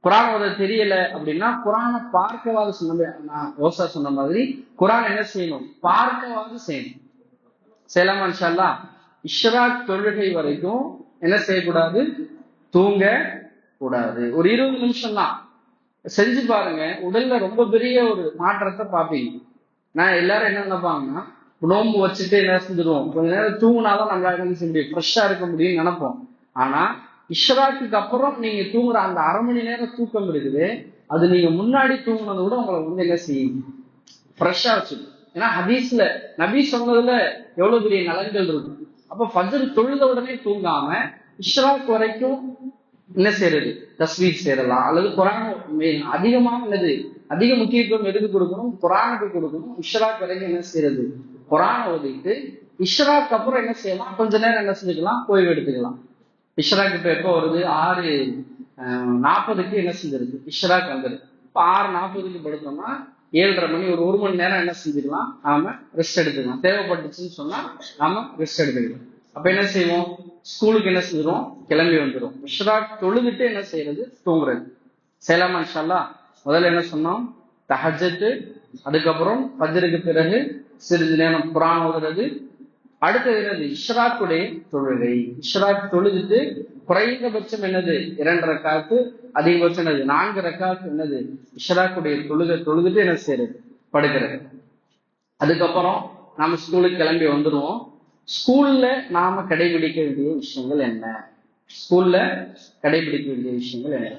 குர்ஆன் ஓத தெரியல அப்படின்னா குர்ஆனை பார்க்கவாது நான் ஓசா சொன்ன மாதிரி குர்ஆன் என்ன செய்யணும், பார்க்கவாது செய்யணும். செய்யலாமா இன்ஷா அல்லாஹ்? இஷ்ராக் தொழுகை வரைக்கும் என்ன செய்யக்கூடாது, தூங்க கூடாது. ஒரு 20 நிமிஷம் தான் செஞ்சு பாருங்க, உடல்ல ரொம்ப பெரிய ஒரு மாற்றத்தை பார்ப்பீங்க. நான் எல்லாரும் என்ன நினைப்பாங்கன்னா, நோன்பு வச்சுட்டு என்ன செஞ்சிருவோம், கொஞ்ச நேரம் தூங்கினாதான் நம்மளால என்ன செய்ய முடியும், ஃப்ரெஷ்ஷா இருக்க முடியும்னு நினைப்போம். ஆனா இஷ்ராக்குக்கு அப்புறம் நீங்க தூங்குற அந்த 1/2 மணி நேரம் தூக்கம் இருக்குது, அது நீங்க முன்னாடி தூங்குனதை விட உங்களை என்ன செய்யும், ஃப்ரெஷ்ஷா வச்சுக்கும். ஏன்னா ஹதீஸ்ல நபி சொன்னதுல எவ்வளவு பெரிய நலன்கள் இருக்கும். அப்ப ஃபஜ்ர் தொழுத உடனே தூங்காம இஷ்ராக் வரைக்கும் என்ன செய்யறது, தஸ்பீஹ் செய்யலாம். அல்லது குர்ஆன் அதிகமாக உள்ளது, அதிக முக்கியத்துவம் எதுக்கு கொடுக்கணும், குர்ஆனுக்கு கொடுக்கணும். இஷ்ராக் வரைக்கும் என்ன செய்யறது, குர்ஆன் ஓதிட்டு இஷ்ராக் அப்புறம் என்ன செய்யலாம், கொஞ்ச நேரம் என்ன செஞ்சுக்கலாம், ஓய்வு எடுத்துக்கலாம். இஷ்ராக் இப்ப எப்போ வருது, 6:40 என்ன செஞ்சிருக்கு, இஷ்ராக் வந்துருக்கு. இப்ப 6:40 படுத்தோம்னா 7:30 மணி, ஒரு மணி நேரம் என்ன செஞ்சுக்கலாம், நாம ரெஸ்ட் எடுத்துக்கலாம். தேவைப்பட்டுச்சுன்னு சொன்னா நாம ரெஸ்ட் எடுத்துக்கலாம். அப்ப என்ன செய்வோம், ஸ்கூலுக்கு என்ன செஞ்சிடும், கிளம்பி வந்துடும். இஷ்ராக் தொழுதுட்டு என்ன செய்யறது, தூங்குறது. செய்யலாமா இன்ஷா அல்லாஹ்? முதல்ல என்ன சொன்னோம், தஹஜ்ஜத், அதுக்கப்புறம் ஃபஜ்ருக்கு பிறகு சிறிது நேரம் குர்ஆன் ஓதுறது. அடுத்தது என்னது, இஷ்ராக்குடைய தொழுகை. இஷ்ராக் தொழுதுட்டு குறைந்தபட்சம் என்னது 2 ரக்காத்து, அதிகபட்சம் என்னது 4 ரக்காத்து என்னது இஷ்ராக்குடைய தொழுதுட்டு என்ன செய்யறது, படுக்கிறது. அதுக்கப்புறம் நாம ஸ்கூலுக்கு கிளம்பி வந்துடுவோம். ஸ்கூல்ல நாம கடைபிடிக்க வேண்டிய விஷயங்கள் என்ன, ஸ்கூல்ல கடைபிடிக்க வேண்டிய விஷயங்கள் என்ன?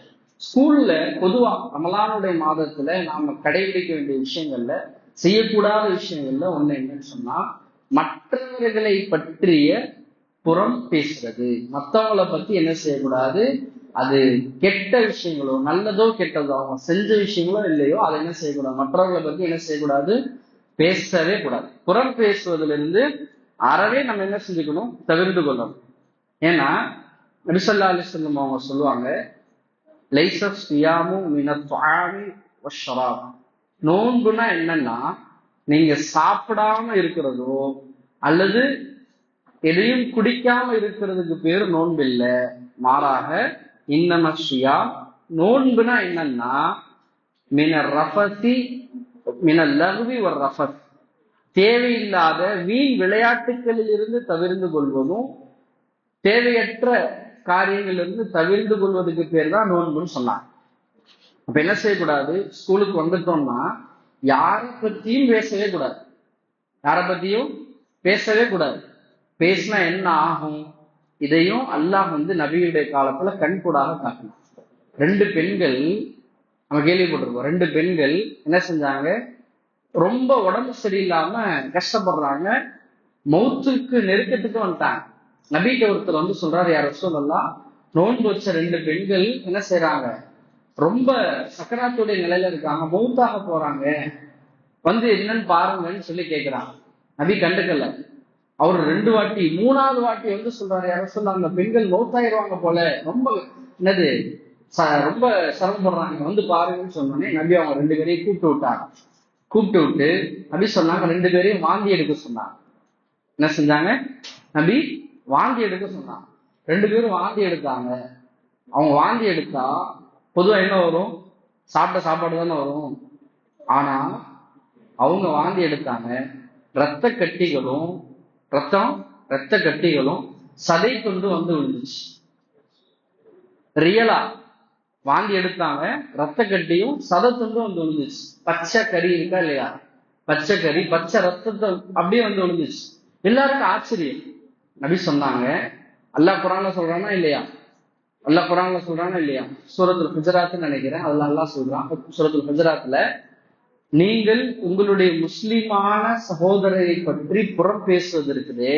ஸ்கூல்ல பொதுவா ரமலானுடைய மாதத்துல நாம கடைபிடிக்க வேண்டிய விஷயங்கள்ல, செய்யக்கூடாத விஷயங்கள்ல ஒண்ணு என்னன்னு சொன்னா, மற்றவர்களை பற்றிய புறம் பேசுறது. மற்றவங்களை பத்தி என்ன செய்யக்கூடாது, அது கெட்ட விஷயங்களோ நல்லதோ கெட்டதோ, அவங்க செஞ்ச விஷயங்களோ இல்லையோ, அதை என்ன செய்யக்கூடாது, மற்றவர்களை பத்தி என்ன செய்யக்கூடாது, பேசவே கூடாது. புறம் பேசுவதிலிருந்து இருந்து அறவே நம்ம என்ன செஞ்சுக்கணும், தவிர்த்து கொள்ளணும். ஏன்னா நபி ஸல்லல்லாஹு அலைஹி வஸல்லம் அவங்க சொல்லுவாங்க, லைஸ ஸியாமு மினத் துஆமி வஷ்ஷராப். நோன்புனா என்னன்னா, நீங்க சாப்பிடாம இருக்கிறதோ அல்லது எதையும் குடிக்காம இருக்கிறதுக்கு பேரு நோன்பு இல்ல. மாறாக இன்னம ஸியாம், நோன்புனா என்னன்னா, மினர் ரஃபதி மினல் லஹ்வி வர் ரஃபத், தேவையில்லாத வீண் விளையாட்டுகளில் இருந்து தவிர்ந்து கொள்வதும், தேவையற்ற காரியங்களிலிருந்து தவிர்ந்து கொள்வதற்கு பேர் தான் நோன்புன்னு சொன்னாங்க. அப்ப என்ன செய்யக்கூடாது, ஸ்கூலுக்கு வந்துட்டோம்னா யாரை பத்தியும் பேசவே கூடாது. யாரை பத்தியும் பேசவே கூடாது. பேசினா என்ன ஆகும், இதையும் அல்லாஹ் நபியுடைய காலத்துல கண்கூடாக காட்டணும். 2 பெண்கள் நம்ம கேள்விப்பட்டிருக்கோம். 2 பெண்கள் என்ன செஞ்சாங்க, ரொம்ப உடம்பு சரியில்லாம கஷ்டப்படுறாங்க, மௌத்துக்கு நெருக்கத்துக்கு வந்துட்டாங்க. நபிட்ட ஒருத்தர் வந்து சொல்றாரு, யார் ரசூலல்லாஹ், நோன்பு வச்ச 2 பெண்கள் என்ன செய்யறாங்க, ரொம்ப சக்கராத்துடைய நிலையில இருக்காங்க, மௌத்தாக போறாங்க, வந்து என்னன்னு பாருங்கன்னு சொல்லி கேட்கிறாங்க. நபி கண்டுக்கல. அவர் 2 வாட்டி 3வது வாட்டி வந்து சொல்றாரு, யார சொல்ல, அந்த பெண்கள் மௌத்தாயிருவாங்க போல, ரொம்ப என்னது ரொம்ப சிரமப்படுறாங்க, வந்து பாருங்கன்னு சொன்னோடனே நபி அவங்க 2 பேரையும் கூப்பிட்டு விட்டாங்க. கூப்பிட்டு விட்டு நபி சொன்னாங்க, 2 பேரையும் வாந்தி எடுக்க சொன்னாங்க. என்ன செஞ்சாங்க, நபி வாந்தி எடுக்க சொன்னாங்க. 2 பேரும் வாந்தி எடுத்தாங்க. அவங்க வாந்தி எடுத்தா பொதுவா என்ன வரும், சாப்பிட்ட சாப்பாடு தானே வரும். ஆனா அவங்க வாந்தி எடுத்தாங்க, ரத்த கட்டிகளும் ரத்த கட்டிகளும் சதை கொண்டு வந்து விழுந்துச்சு. ரியலா வாந்தி எடுத்தாங்க, ரத்த கட்டியும் சதை துண்டு வந்து விழுந்துச்சு. பச்சை கறி இருக்கா இல்லையா, பச்சை கறி, பச்சை ரத்தத்தை அப்படியே வந்து விழுந்துச்சு. எல்லாருக்கும் ஆச்சரியம். நபி சொன்னாங்க, அல்லாஹ் குர்ஆன்ல சொல்றானா இல்லையா, அல்லாஹ் குர்ஆன்ல சொல்றானா இல்லையா, சூரத்துல் ஹுஜராத்னு நினைக்கிறேன், அதுல அல்லாஹ் சொல்றான், சூரத்துல் ஹுஜராத்ல, நீங்கள் உங்களுடைய முஸ்லிமான சகோதரரை பற்றி புறம் பேசுவது இருக்குதே,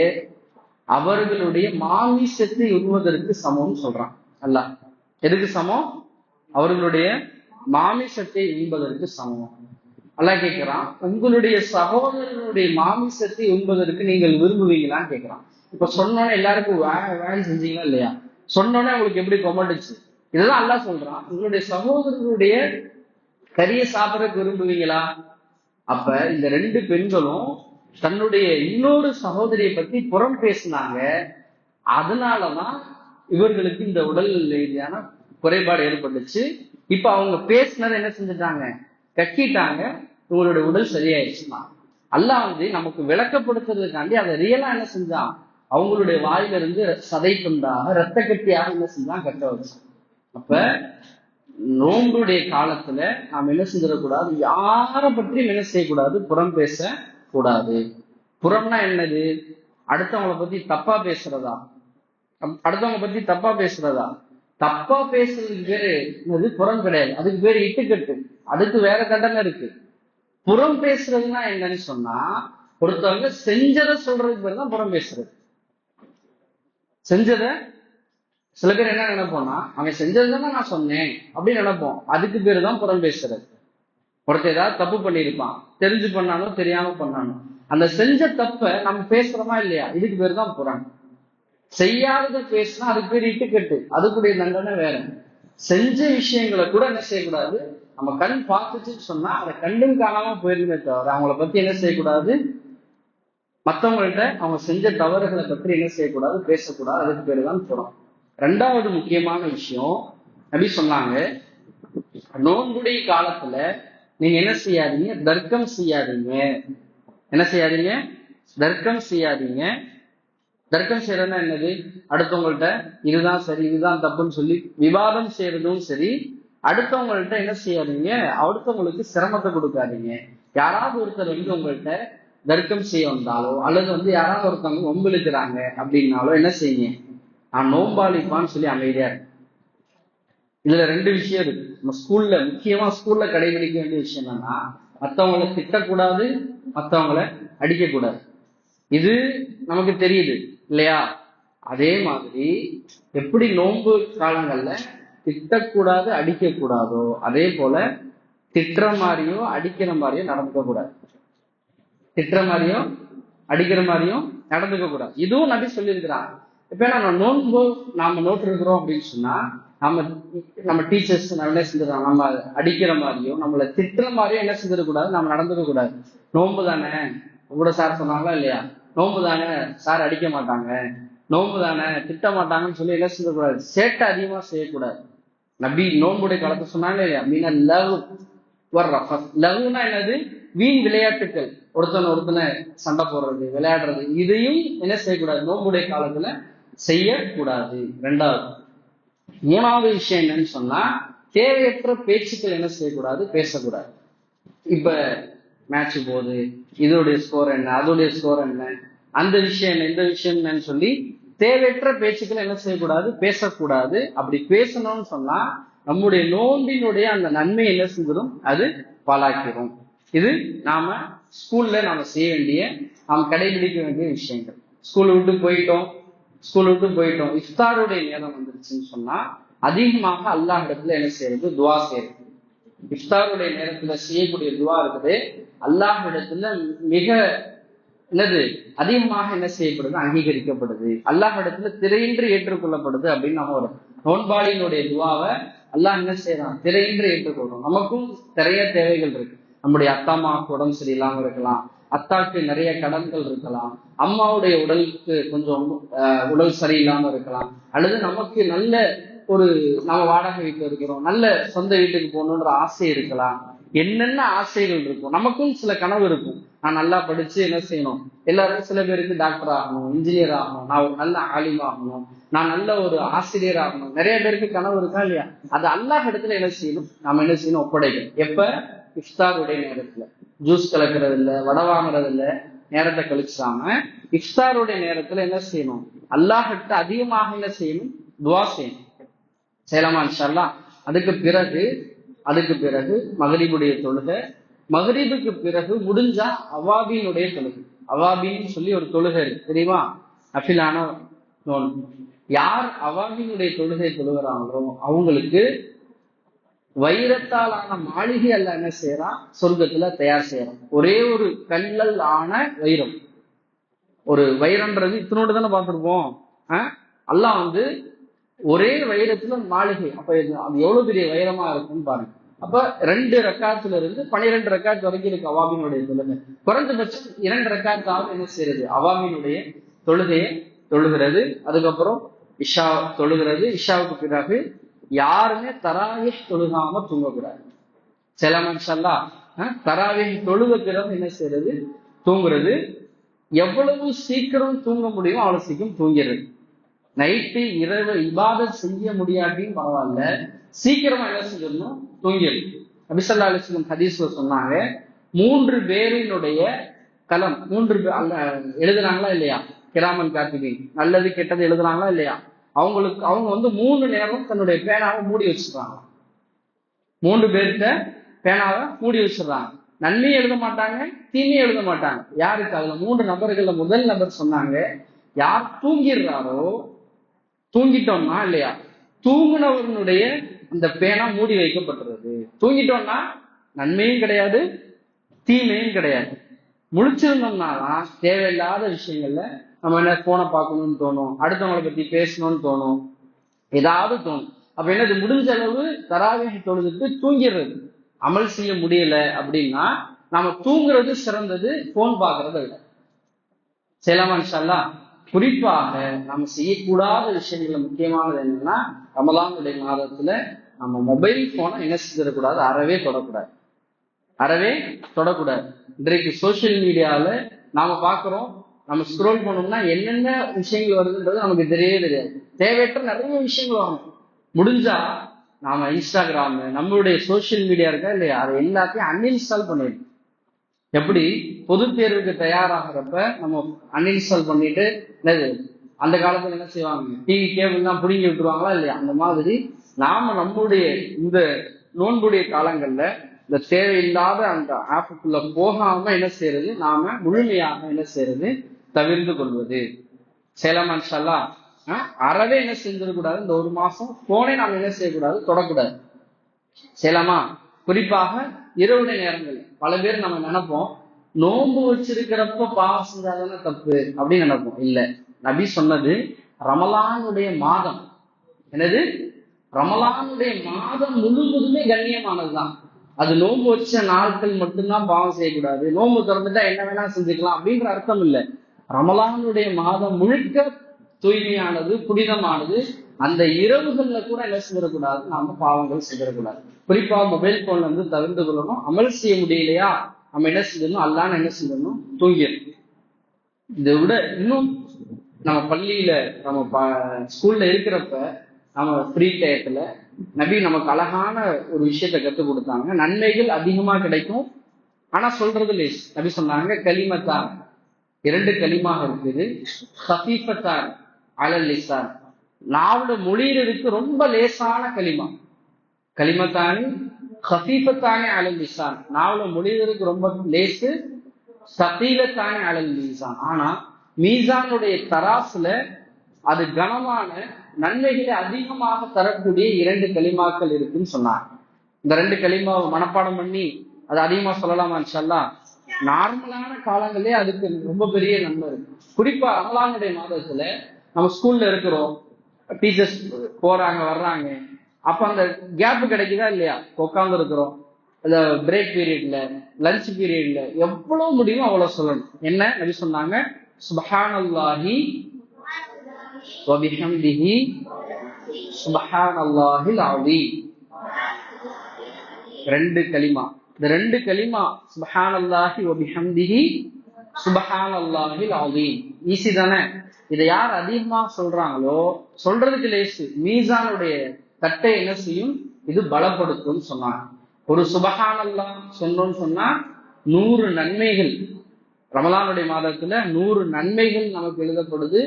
அவர்களுடைய மாமிசத்தை உண்ணுவதற்கு சமம் சொல்றான் அல்லாஹ். எதுக்கு சமம், அவர்களுடைய மாமிசத்தை உண்பதற்கு சமம். அல்லாஹ் கேட்கிறான், உங்களுடைய சகோதரனுடைய மாமிசத்தை உண்பதற்கு நீங்கள் விரும்புவீங்களான்னு கேட்கிறான். இப்ப சொன்னோன்னே எல்லாருக்கும் வேலை செஞ்சீங்களா இல்லையா, சொன்னோன்னே உங்களுக்கு எப்படி கொமட்டுச்சு. இதெல்லாம் அல்லாஹ் சொல்றான், உங்களுடைய சகோதரனுடைய கறியை சாப்பிடறதுக்கு விரும்புவீங்களா. அப்ப இந்த 2 பெண்களும் தன்னுடைய இன்னொரு சகோதரியை பத்தி புறம் பேசினாங்க. அதனாலதான் இவர்களுக்கு இந்த உடல் ரீதியான குறைபாடு ஏற்பட்டுச்சு. இப்ப அவங்க பேசினதை என்ன செஞ்சுட்டாங்க, கட்டிட்டாங்க, இவங்களுடைய உடல் சரியாயிடுச்சுமா. அல்லாஹ் வந்து நமக்கு விளக்கப்படுத்துறதுக்காண்டி அதை ரியலா என்ன செஞ்சான், அவங்களுடைய வாயில இருந்து சதை துண்டாக ரத்த கட்டியாக என்ன செஞ்சான், கட்ட வச்சான். அப்ப நோன்புடைய காலத்துல நாம் என்ன செஞ்சிடக்கூடாது, யாரை பற்றியும் என்ன செய்யக்கூடாது, புறம் பேச கூடாது. புறம்னா என்னது, அடுத்தவங்களை பத்தி தப்பா பேசுறதா, அடுத்தவங்க பத்தி தப்பா பேசுறதா. தப்பா பேசுறதுக்கு பேரு என்னது, புறம் கிடையாது, அதுக்கு பேரு இட்டுக்கட்டு, அதுக்கு வேற தண்டனை இருக்கு. புறம் பேசுறதுன்னா என்னன்னு சொன்னா, ஒருத்தவங்க செஞ்சதை சொல்றதுக்கு பேர் தான் புறம் பேசுறது. செஞ்சதை சில பேர் என்ன நினைப்போம்னா, அவன் செஞ்சதுதானே நான் சொன்னேன் அப்படின்னு நினைப்போம், அதுக்கு பேரு தான் புறம் பேசுறது. ஒருத்தர் ஏதாவது தப்பு பண்ணியிருப்பான், தெரிஞ்சு பண்ணாலும் தெரியாம பண்ணாலும், அந்த செஞ்ச தப்ப நம்ம பேசுறோமா இல்லையா, இதுக்கு பேரு தான் புறம். செய்யாததை பேசினா அதுக்கு பேர் இட்டுக்கட்டு, அதுக்குடைய தண்டனை வேற. செஞ்ச விஷயங்களை கூட என்ன செய்யக்கூடாது, நம்ம கண் பார்த்துச்சுன்னு சொன்னா அதை கண்டும் காணாம போயிருமே தவிர அவங்கள பத்தி என்ன செய்யக்கூடாது, மற்றவங்கள்ட்ட அவங்க செஞ்ச தவறுகளை பற்றி என்ன செய்யக்கூடாது, பேசக்கூடாது. அதுக்கு பேரு தான் புறம். 2வது முக்கியமான விஷயம், நபி சொன்னாங்க, நோன்புடைய காலத்துல நீங்க என்ன செய்யாதீங்க, தர்க்கம் செய்யாதீங்க. என்ன செய்யாதீங்க, தர்க்கம் செய்யாதீங்க. தர்க்கம் செய்யறதுன்னா என்னது, அடுத்தவங்கள்ட்ட இதுதான் சரி இதுதான் தப்புன்னு சொல்லி விவாதம் செய்யறதும் சரி. அடுத்தவங்கள்ட்ட என்ன செய்யாதீங்க, அடுத்தவங்களுக்கு சிரமத்தை கொடுக்காதீங்க. யாராவது ஒருத்தர் வந்து உங்கள்கிட்ட தர்க்கம் செய்ய வந்தாலோ, அல்லது வந்து யாராவது ஒருத்தவங்க ஒம்பிழுக்கிறாங்க அப்படின்னாலோ என்ன செய்யுங்க, நான் நோம்பாளிப்பான்னு சொல்லி அமைதியா இருக்கு. இதுல 2 விஷயம் இருக்கு. நம்ம ஸ்கூல்ல முக்கியமா ஸ்கூல்ல கடைபிடிக்க வேண்டிய விஷயம் என்னன்னா, மற்றவங்களை திட்டக்கூடாது, மற்றவங்களை அடிக்கக்கூடாது. இது நமக்கு தெரியுது இல்லையா. அதே மாதிரி எப்படி நோன்பு காலங்கள்ல திட்டக்கூடாது அடிக்க கூடாதோ, அதே போல திட்டுற மாதிரியோ அடிக்கிற மாதிரியோ நடந்துக்க கூடாது. திட்டுற மாதிரியும் அடிக்கிற மாதிரியும் நடந்துக்க கூடாது. இதுவும் நபி சொல்லியிருக்கிறாங்க. இப்ப நம்ம நோன்பு நாம நோட்டு இருக்கிறோம் அப்படின்னு சொன்னா, நம்ம டீச்சர்ஸ் என்ன செஞ்சிடறாங்க, நம்ம அடிக்கிற மாதிரியும் நம்மளை திட்டுற மாதிரியும் என்ன செஞ்சிடக்கூடாது, நம்ம நடந்துக்க கூடாது. நோன்பு தானே, கூட சார் சொன்னாங்களா இல்லையா, நோன்பு தானே சார் அடிக்க மாட்டாங்க, நோன்பு தானே திட்ட மாட்டாங்கன்னு சொல்லி என்ன செஞ்சிடக்கூடாது, சேட்டை அதிகமா செய்யக்கூடாது. நபி நோன்புடைய காலத்தை சொன்னாங்க இல்லையா, மீன லவ் லவ்னா என்னது, வீண் விளையாட்டுக்கள், ஒருத்தனை சண்டை போடுறது, விளையாடுறது, இதையும் என்ன செய்யக்கூடாது, நோன்புடைய காலத்துல செய்யக்கூடாது. 2வது. 3வது விஷயம் என்னன்னு சொன்னா, தேவையற்ற பேச்சுக்கள் என்ன செய்யக்கூடாது, பேசக்கூடாது. இப்ப மேட்ச் போகுது, இதோடைய ஸ்கோர் என்ன, அதோடைய ஸ்கோர் என்ன, அந்த விஷயம் என்ன, இந்த விஷயம் என்னன்னு சொல்லி தேவையற்ற பேச்சுக்கள் என்ன செய்யக்கூடாது, பேசக்கூடாது. அப்படி பேசணும்னு சொன்னா நம்முடைய நோன்பினுடைய அந்த நன்மை என்ன செஞ்சிடும், அது பாலாக்கிறோம். இது நாம ஸ்கூல்ல நாம செய்ய வேண்டிய, நாம் கடைபிடிக்க வேண்டிய விஷயங்கள். ஸ்கூல் விட்டு போயிட்டோம், இஃப்தாருடைய நேரம் வந்துருச்சுன்னு சொன்னா அதிகமாக அல்லாஹ் இடத்துல என்ன செய்யறது, துவா செய்யறது. இஃப்தாருடைய நேரத்துல செய்யக்கூடிய துவா இருக்குது, அல்லாஹ் இடத்துல மிக அதிகமாக என்ன செய்யப்படுது, அங்கீகரிக்கப்படுது, அல்லாஹ் இடத்துல திரையின்றி ஏற்றுக்கொள்ளப்படுது அப்படின்னு நம்ம ஒரு நோன்பாளியினுடைய துவாவை அல்லாஹ் என்ன செய்யறான், திரையின்றி ஏற்றுக்கொள்றோம். நமக்கும் நிறைய தேவைகள் இருக்கு. நம்முடைய அத்தா அம்மாவுக்கு உடம்பு சரியில்லாம இருக்கலாம், அத்தாக்கு நிறைய கடன்கள் இருக்கலாம், அம்மாவுடைய உடலுக்கு கொஞ்சம் உடல் சரியில்லாம இருக்கலாம், அல்லது நமக்கு நல்ல ஒரு நம்ம வாடகை வீட்டுல இருக்கிறோம், நல்ல சொந்த வீட்டுக்கு போகணுன்ற ஆசை இருக்கலாம். என்னென்ன ஆசைகள் இருக்கும், நமக்கும் சில கனவு இருக்கும். நான் நல்லா படிச்சு என்ன செய்யணும், எல்லாரும் சில பேருக்கு டாக்டர் ஆகணும், இன்ஜினியர் ஆகணும், நான் ஒரு நல்ல ஆலிம் ஆகணும், நான் நல்ல ஒரு ஆசிரியர் ஆகணும், நிறைய பேருக்கு கனவு இருக்கா இல்லையா? அது அல்லாஹ் இடத்துல என்ன செய்யணும், நாம என்ன செய்யணும், ஒப்படைக்கணும். எப்ப? இஃப்தாருடைய நேரத்துல. ஜூஸ் கலக்கிறது இல்லை, வடை வாங்குறது இல்லை, நேரத்தை கழிச்சாம இஃப்தாருடைய நேரத்துல என்ன செய்யணும், அல்லாஹ்கிட்ட அதிகமாக என்ன செய்யணும், துவா செய்யணும். செய்யலாமா இன்ஷா அல்லாஹ்? அதுக்கு பிறகு மகரிபுடைய தொழுகை, மகரிபுக்கு பிறகு முடிஞ்சா அவாபினுடைய தொழுகை. அவாபின்னு சொல்லி ஒரு தொழுகை இருக்கு, தெரியுமா? அஃபிலான நோன்பு. யார் அவாபினுடைய தொழுகை தொழுகிறாங்களோ அவங்களுக்கு வைரத்தாலான மாளிகை அல்ல என்ன செய்யறான், சொர்க்கத்துல தயார் செய்யறான். ஒரே ஒரு கல்லல் ஆன வைரம். ஒரு வைரன்றது இத்தனோடு தானே பார்த்திருப்போம். அல்லாஹ் ஒரே வைரத்துல மாளிகை. அப்ப அது எவ்வளவு பெரிய வைரமா இருக்கும்னு பாருங்க. அப்ப 2 ரக்காத்துல இருந்து 12 ரக்காத் வரைக்கும் இருக்கு அவாபினுடைய தொழுகை. குறைந்தபட்சம் 2 ரக்காத்தாவது என்ன செய்யறது, அவாபினுடைய தொழுகையை தொழுகிறது. அதுக்கப்புறம் இஷா தொழுகிறது. இஷாவுக்கு பிறகு யாருமே தராவிஹ் தொழுகாம தூங்கக்கூடாது. செலமன்ஷல்லா தராவிஹ் தொழுக பிறகு என்ன செய்யறது, தூங்குறது. எவ்வளவு சீக்கிரம் தூங்க முடியுமோ அவ்வளவு சீக்கிரம் தூங்கிறது. நைட்டு இரவு இபாதத் செய்ய முடியாட்டியும் பரவாயில்ல, சீக்கிரமா என்ன செஞ்சிடணும், தூங்கிடும். நபி ஸல்லல்லாஹு அலைஹி வஸல்லம் ஹதீஸ்ல சொன்னாங்க, 3 பேரினுடைய கலம், 3 எழுதுனாங்களா இல்லையா, கிராமன் காத்திபீன், நல்லது கெட்டது எழுதுனாங்களா இல்லையா, அவங்க 3 நேரம் தன்னுடைய பேனாவை மூடி வச்சிருக்காங்க. 3 பேர்கிட்ட பேனாவை மூடி வச்சிடறாங்க. நன்மையும் எழுத மாட்டாங்க, தீமையும் எழுத மாட்டாங்க. யாருக்கு? அதுல 3 நபர்கள்ல முதல் நபர் சொன்னாங்க, யார் தூங்கிடுறாரோ, தூங்கிட்டோம்னா இல்லையா, தூங்குனவனுடைய அந்த பேனா மூடி வைக்கப்பட்டுறது. தூங்கிட்டோம்னா நன்மையும் கிடையாது, தீமையும் கிடையாது. முழிச்சிருந்தோம்னாதான் தேவையில்லாத விஷயங்கள்ல நம்ம என்ன போனை பார்க்கணும்னு தோணும், அடுத்தவங்களை பத்தி பேசணும்னு தோணும், ஏதாவது தோணும். அப்ப என்னது, முடிஞ்ச அளவு தராவீஹ் தொழுதுட்டு தூங்கிடுறது. அமல் செய்ய முடியல அப்படின்னா நாம தூங்குறது சிறந்தது, போன் பார்க்கறத விட. செய்யலாமா இன்ஷா அல்லாஹ்? குறிப்பாக நம்ம செய்யக்கூடாத விஷயங்கள்ல முக்கியமானது என்னன்னா, ரமலானுடைய மாதத்துல நம்ம மொபைல் போனை என்ன செஞ்சிடக்கூடாது, அறவே தொடக்கூடாது. இன்றைக்கு சோசியல் மீடியால நாம பாக்குறோம், நம்ம ஸ்க்ரோல் பண்ணோம்னா என்னென்ன விஷயங்கள் வருதுன்றது நமக்கு தெரியவே தெரியாது. தேவையற்ற நிறைய விஷயங்கள் வரும். முடிஞ்சா நாம இன்ஸ்டாகிராம், நம்மளுடைய சோசியல் மீடியா இருக்கா இல்லையா, அதை எல்லாத்தையும் அன்இன்ஸ்டால் பண்ணிடணும். எப்படி பொது தேர்வுக்கு தயாராகிறப்ப நம்ம அன்இன்ஸ்டால் பண்ணிட்டு, அந்த காலத்துல என்ன செய்வாங்க, டிவி கேபிள் தான் பிடுங்கி விட்டுருவாங்களா இல்லையா, அந்த மாதிரி நாம நம்முடைய இந்த நோன்புடைய காலங்கள்ல இந்த தேவையில்லாத அந்த ஆப்புக்குள்ள போகாம என்ன செய்யறது, நாம முழுமையாக என்ன செய்யறது, தவிர்த்து கொள்வது. செய்யலாமா இன்ஷா அல்லாஹ்? அறவே என்ன செஞ்சிடக்கூடாது, இந்த 1 மாசம் போனே நாம என்ன செய்யக்கூடாது, தொடக்கூடாது. செய்யலாமா? குறிப்பாக இரவுடைய நேரங்கள். பல பேர் நம்ம நினைப்போம், நோன்பு வச்சிருக்கிறப்ப பாவம் செஞ்சாதானே தப்பு அப்படின்னு நினைப்போம். இல்ல, நபி சொன்னது ரமலானுடைய மாதம். என்னது? ரமலானுடைய மாதம் முழுவதுமே கண்ணியமானதுதான். அது நோன்பு வச்ச நாட்கள் மட்டும்தான் பாவம் செய்யக்கூடாது, நோன்பு திறந்துட்டா என்ன வேணா செஞ்சுக்கலாம் அப்படின்ற அர்த்தம் இல்லை. ரமலானுடைய மாதம் முழுக்க தூய்மையானது, புனிதமானது. அந்த இரவுகள்ல கூட என்ன செஞ்சிடக்கூடாது, நாம பாவங்கள் செஞ்சிடக்கூடாது. குறிப்பா மொபைல் போன்ல தவிர்த்து கொள்ளணும். அமல் செய்ய முடியலையா, நம்ம என்ன செஞ்சிடணும், அல்லான்னு என்ன செஞ்சிடணும், தூங்கிடணும். இதை விட இன்னும் நம்ம பள்ளியில நம்ம ஸ்கூல்ல இருக்கிறப்ப நம்ம ஃப்ரீ டயத்துல நபி நமக்கு அழகான ஒரு விஷயத்த கற்றுக் கொடுத்தாங்க. நன்மைகள் அதிகமா கிடைக்கும், ஆனா சொல்றது லேஸ். நபி சொன்னாங்க, கலிமத்தான், 2 கலிமாக இருக்குது, சஃபீஃபத்தான் அலல் லிசான், நாவோட மொழியிறதுக்கு ரொம்ப லேசான கலிமா. கலிமத்தானி ஹஃபீஃபத்தானி அலல் லிசான், நாவல மொழிவதற்கு ரொம்ப லேசு. சகீலத்தானி அலல் மீசான், ஆனா மீசானுடைய தராசுல அது கனமான நன்மைகளை அதிகமாக தரக்கூடிய 2 கலிமாக்கள் இருக்குன்னு சொன்னாங்க. இந்த 2 கலிமாவை மனப்பாடம் பண்ணி அது அதிகமா சொல்லலாமா இன்ஷா அல்லாஹ்? நார்மலான காலங்களே அதுக்கு ரொம்ப பெரிய நன்மை இருக்கு. குறிப்பா ரமலானுடைய மாதத்துல நம்ம ஸ்கூல்ல இருக்கிறோம், டீச்சர்ஸ் போறாங்க வர்றாங்க, அப்ப அந்த கேப் கிடைக்குதா இல்லையா? உட்கார்ந்து இருக்கிறோம், அந்த பிரேக் பீரியட்ல, லஞ்ச் பீரியட்ல எவ்வளவு முடியுமோ அவ்வளவு சொல்லணும். என்ன நபி சொன்னாங்க? சுப்ஹானல்லாஹி வ பிஹம்திஹி சுப்ஹானல்லாஹில் அஸீம். 2 கலிமா. இந்த 2 கலிமா சுப்ஹானல்லாஹி வ பிஹம்திஹி சுப்ஹானல்லாஹில் அஸீம் ஈஸி தானே? இதை யார் அதிகமா சொல்றாங்களோ சொல்றதுக்கு லேசு, மீசானுடைய தட்டை என்ன செய்யும்? இது பலப்படுத்தும் சொன்னாங்க. ஒரு சுபஹானல்லாஹ் சொன்னோம்னு சொன்னா 100 நன்மைகள், ரமலானுடைய மாதத்துல 100 நன்மைகள் நமக்கு எழுதப்படுது,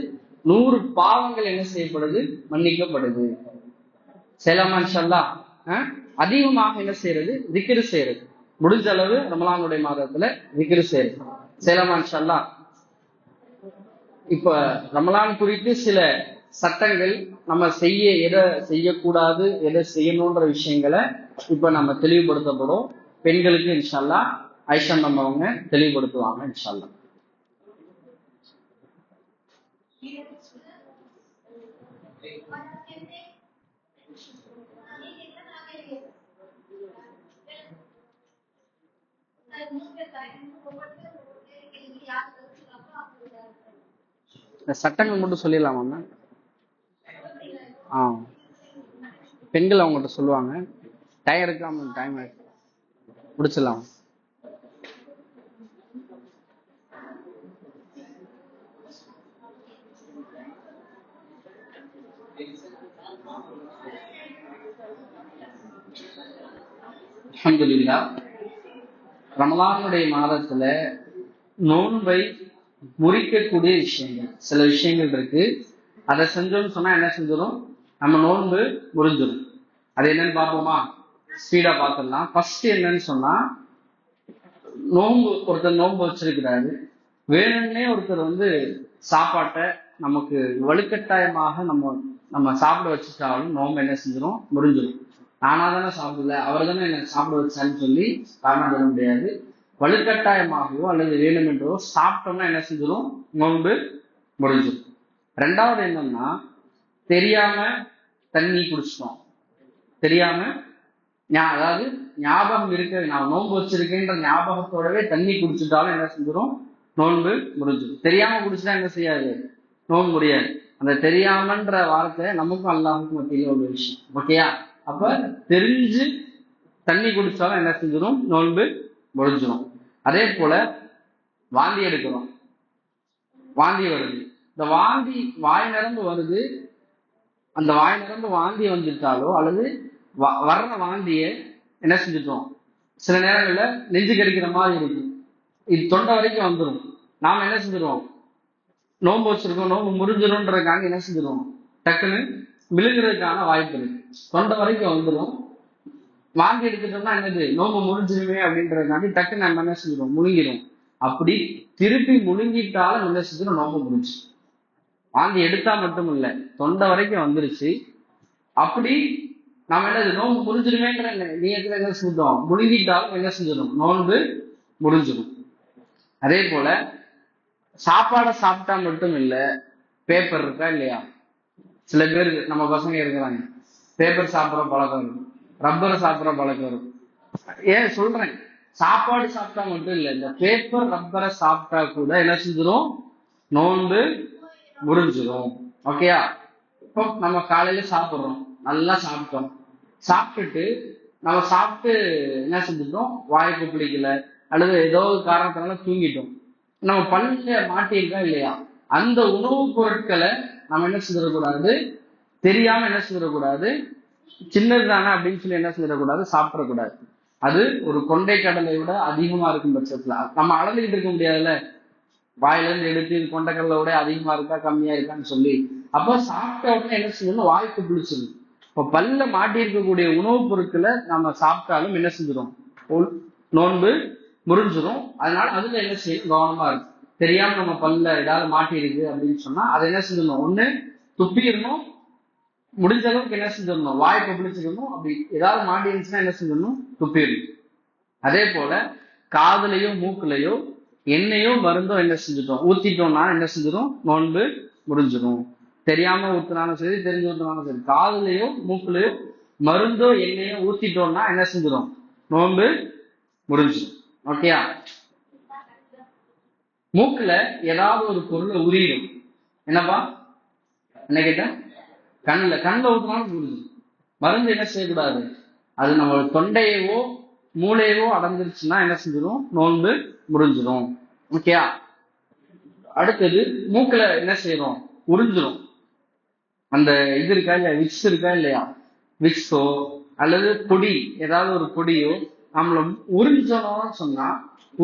100 பாவங்கள் என்ன செய்யப்படுது? மன்னிக்கப்படுது. செய்யலாமா இன்ஷா அல்லாஹ்? அதிகமாக என்ன செய்யறது? திக்ரு செய்யறது. முடிஞ்ச அளவு ரமலானுடைய மாதத்துல திக்ரு செய்யறது. செய்யலாமா இன்ஷா அல்லாஹ்? இப்ப ரமலான் குறித்து சில சட்டங்கள், நம்ம எதை செய்யக்கூடாது, எதை செய்யணும்ன்ற விஷயங்களை இப்ப நம்ம தெளிவுபடுத்தப்படும். பெண்களுக்கு இன்ஷா அல்லாஹ் ஐஷா நம்ம அவங்க தெளிவுபடுத்துவாங்க இன்ஷா அல்லாஹ். சட்டங்கள் மட்டும் சொல்லிடலாமா? பெண்கள் அவங்ககிட்ட சொல்லுவாங்க. டைம் இருக்காம டைம் முடிச்சிடலாம். அல்ஹம்துலில்லாஹ். ரமலானுடைய மாதத்துல நோன்பை முறிக்கக்கூடிய விஷயங்கள், சில விஷயங்கள் இருக்கு. அதை செஞ்சோம்னு சொன்னா என்ன செஞ்சிடும்? நம்ம நோன்பு முறிஞ்சிடும். அது என்னன்னு பார்ப்போமா? ஸ்பீடா பார்த்துடலாம். ஃபர்ஸ்ட் என்னன்னு சொன்னா, ஒருத்தர் நோன்பு வச்சிருக்கிறாரு, வேணும்னே ஒருத்தர் சாப்பாட்டை நமக்கு வலுக்கட்டாயமாக நம்ம சாப்பிட வச்சுட்டாலும் நோன்பு என்ன செஞ்சிடும்? முறிஞ்சிடும். நானா தானே சாப்பிடல, அவர் தானே என்ன சாப்பிட வச்சான்னு சொல்லி காரணம் சொல்ல முடியாது. வலுக்கட்டாயமாகவோ அல்லது வேணும் என்றோ சாப்பிட்டோம்னா என்ன செஞ்சிடும்? நோன்பு முறிஞ்சிடும். 2வது என்னன்னா, தெரியாம தண்ணி குடிச்சிட்டோம், தெரியாம அதாவது ஞாபகம் இருக்கு, நான் நோன்பு வச்சிருக்கேன்ற ஞாபகத்தோடவே தண்ணி குடிச்சுட்டாலும் என்ன செஞ்சிடும்? நோன்பு முறிஞ்சிடும். தெரியாம குடிச்சுட்டா என்ன செய்யாது? நோன்பு முடியாது. அந்த தெரியாமன்ற வார்த்தை நமக்கும் அல்லாஹுக்கும் மத்தியில ஒரு விஷயம். ஓகேயா? அப்ப தெரிஞ்சு தண்ணி குடிச்சாலும் என்ன செஞ்சிடும்? நோன்பு முறிஞ்சிடும். அதே போல வாந்தி எடுக்கிறோம், வாந்தி வருது, இந்த வாந்தி வாய் நிரம்பு வருது, அந்த வாய் நிரம்பு வாந்தி வந்துட்டாலோ அல்லது வர்ற வாந்திய என்ன செஞ்சுட்டோம்? சில நேரங்கள்ல நெஞ்சு கடிக்கிற மாதிரி இருக்கும், இது தொண்டை வரைக்கும் வந்துடும். நாம என்ன செஞ்சிருவோம்? நோன்பு வச்சிருக்கோம், நோன்பு முறிஞ்சிடும்ன்றதுக்காக என்ன செஞ்சிருவோம்? டக்குன்னு விழுங்குறதுக்கான வாய்ப்பு இருக்கு. தொண்டை வரைக்கும் வந்துடும். வாந்தி எடுத்துட்டோம்னா என்னது? நோன்பு முறிஞ்சிருமே அப்படின்றதுக்காண்டி டக்குன்னு நம்ம என்ன செஞ்சிடும்? முழுங்கிடும். அப்படி திருப்பி முழுங்கிட்டாலும் என்ன செஞ்சிடும்? நோன்பு முடிஞ்சு. வாந்தி எடுத்தா மட்டும் இல்ல, தொண்டை வரைக்கும் வந்துருச்சு. அப்படி நாம என்னது? நோன்பு முறிஞ்சிருமேன்ற நீயத்துல என்ன செஞ்சிடும்? முழுங்கிட்டாலும் என்ன செஞ்சிடும்? நோன்பு முடிஞ்சிடும். அதே போல சாப்பாடை சாப்பிட்டா மட்டும் இல்ல, பேப்பர் இருக்கா இல்லையா? சில பேர் நம்ம பசங்க இருக்கிறாங்க, பேப்பர் சாப்பிட்ற பழக்கம் இருக்கும், ரப்பரை சாப்பிட்ற பழக்கம் இருக்கும். ஏன் சொல்றேன்? சாப்பாடு சாப்பிட்டா மட்டும் இல்ல, இந்த பேப்பர் ரப்பரை சாப்பிட்டா கூட என்ன செஞ்சிடும்? நோன்பு முறிஞ்சிடும். ஓகேயா? இப்போ நம்ம காலையில சாப்பிட்றோம், நல்லா சாப்பிட்டோம், சாப்பிட்டுட்டு நம்ம சாப்பிட்டு என்ன செஞ்சிட்டோம்? வாய்ப்பு பிடிக்கல அல்லது ஏதோ ஒரு காரணத்தினால தூங்கிட்டோம். நம்ம பல்ல மாட்டியிருக்கா இல்லையா? அந்த உணவுப் பொருட்களை நம்ம என்ன செஞ்சிடக்கூடாது? தெரியாம என்ன செஞ்சிடக்கூடாது? சின்னது தானே அப்படின்னு சொல்லி என்ன செஞ்சிடக்கூடாது? சாப்பிடக்கூடாது. அது ஒரு கொண்டை கடலை விட அதிகமா இருக்கும் பட்சத்துல நம்ம அளந்துகிட்டு இருக்க முடியாதுல்ல, வாயில இருந்து எடுத்து இது கொண்டைக்கடலை விட அதிகமா இருக்கா கம்மியா இருக்கான்னு சொல்லி. அப்ப சாப்பிட்ட உடனே என்ன செய்யணும்? வாய்க்கு பிடிச்சிடும். இப்ப பல்ல மாட்டி இருக்கக்கூடிய உணவுப் பொருட்களை நம்ம சாப்பிட்டாலும் என்ன செஞ்சிடும், நோன்பு முறிஞ்சிடும். அதனால அதுல என்ன செய்யணும், கவனமா இருக்கு. தெரியாம நம்ம பல்ல ஏதாவது மாட்டி இருக்கு அப்படின்னு சொன்னா அதை என்ன செஞ்சிடணும், ஒண்ணு துப்பிடணும், முடிஞ்ச அளவுக்கு என்ன செஞ்சிடணும், வாய் கொப்பளிச்சிடணும். அப்படி ஏதாவது மாட்டி இருந்துச்சுன்னா என்ன செஞ்சிடணும், துப்பிடணும். அதே போல காதுலையோ மூக்குலையோ எண்ணெயோ மருந்தோ என்ன செஞ்சுட்டோம், ஊத்திட்டோம்னா என்ன செஞ்சிடும், நோன்பு முடிஞ்சிடும். தெரியாம ஊத்துனாலும் சரி, தெரிஞ்சு ஊத்துனாலும் சரி, காதுலையோ மூக்குலையோ மருந்தோ எண்ணெயோ ஊத்திட்டோம்னா என்ன செஞ்சிடும், நோன்பு முடிஞ்சிடும். ஓகேயா? மூக்குல ஏதாவது ஒரு பொருளை உரியிடும். என்னப்பா என்ன கேட்ட, கண்ணில் ஊத்தினாலும் முடிஞ்சிடும். மருந்து என்ன செய்யக்கூடாது, அது நம்ம தொண்டையவோ மூளையவோ அடைஞ்சிருச்சுன்னா என்ன செஞ்சிடும், நோன்பு முடிஞ்சிடும். ஓகேயா? அடுத்தது மூக்குல என்ன செய்யறோம், உறிஞ்சிடும். அந்த இது இருக்கா இல்லையா, விக்ஸ் இருக்கா இல்லையா, விக்ஸோ அல்லது பொடி, ஏதாவது ஒரு பொடியோ நம்மள உறிஞ்சணும்னு சொன்னா,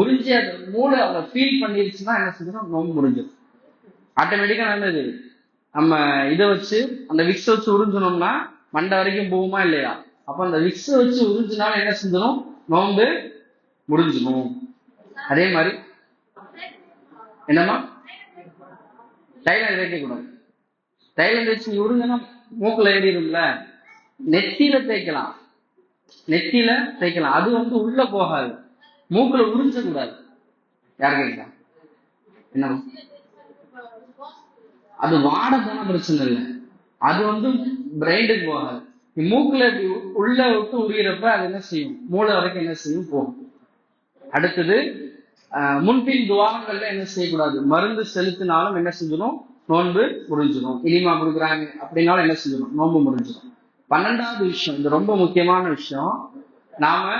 உறிஞ்சி அந்த மூளை அதை ஃபீல் பண்ணிருச்சுன்னா என்ன செஞ்சிடும், நோன்பு முடிஞ்சிடும். ஆட்டோமேட்டிக்கா நல்லது. நம்ம இதை வச்சு அந்த விக்ஸ் வச்சு உறிஞ்சணும்னா மண்டை வரைக்கும் போகுமா இல்லையா, அப்ப அந்த விக்ஸ் வச்சு உறிஞ்சினாலும் என்ன செஞ்சிடும், நோன்பு முடிஞ்சிடும். அதே மாதிரி என்னமா, தைலம் தேய்க்க கூடாது. தைலம் தேய்ச்சி உறிஞ்சினா மூக்குல ஏறிடும்ல. நெத்தியில தேய்க்கலாம், நெத்தியில தேய்க்கலாம், அது வந்து உள்ள போகாது. மூக்குல உறிஞ்ச கூடாது. யாரு கேட்கா, என்னமா, அது வாட போன பிரச்சனை இல்லை, அது வந்து பிரெயினுக்கு போகாது. மூக்குல உள்ள விட்டு உரியறப்ப அது என்ன செய்யும், மூளை வரைக்கும் என்ன செய்யும், போகும். அடுத்தது முன்பின் துவாரங்கள்ல என்ன செய்யக்கூடாது, மருந்து செலுத்தினாலும் என்ன செஞ்சிடும், நோன்பு முடிஞ்சிடும். இனிமா கொடுக்குறாங்க அப்படின்னாலும் என்ன செஞ்சிடும், நோன்பு முடிஞ்சிடும். 12வது விஷயம், இது ரொம்ப முக்கியமான விஷயம். நாம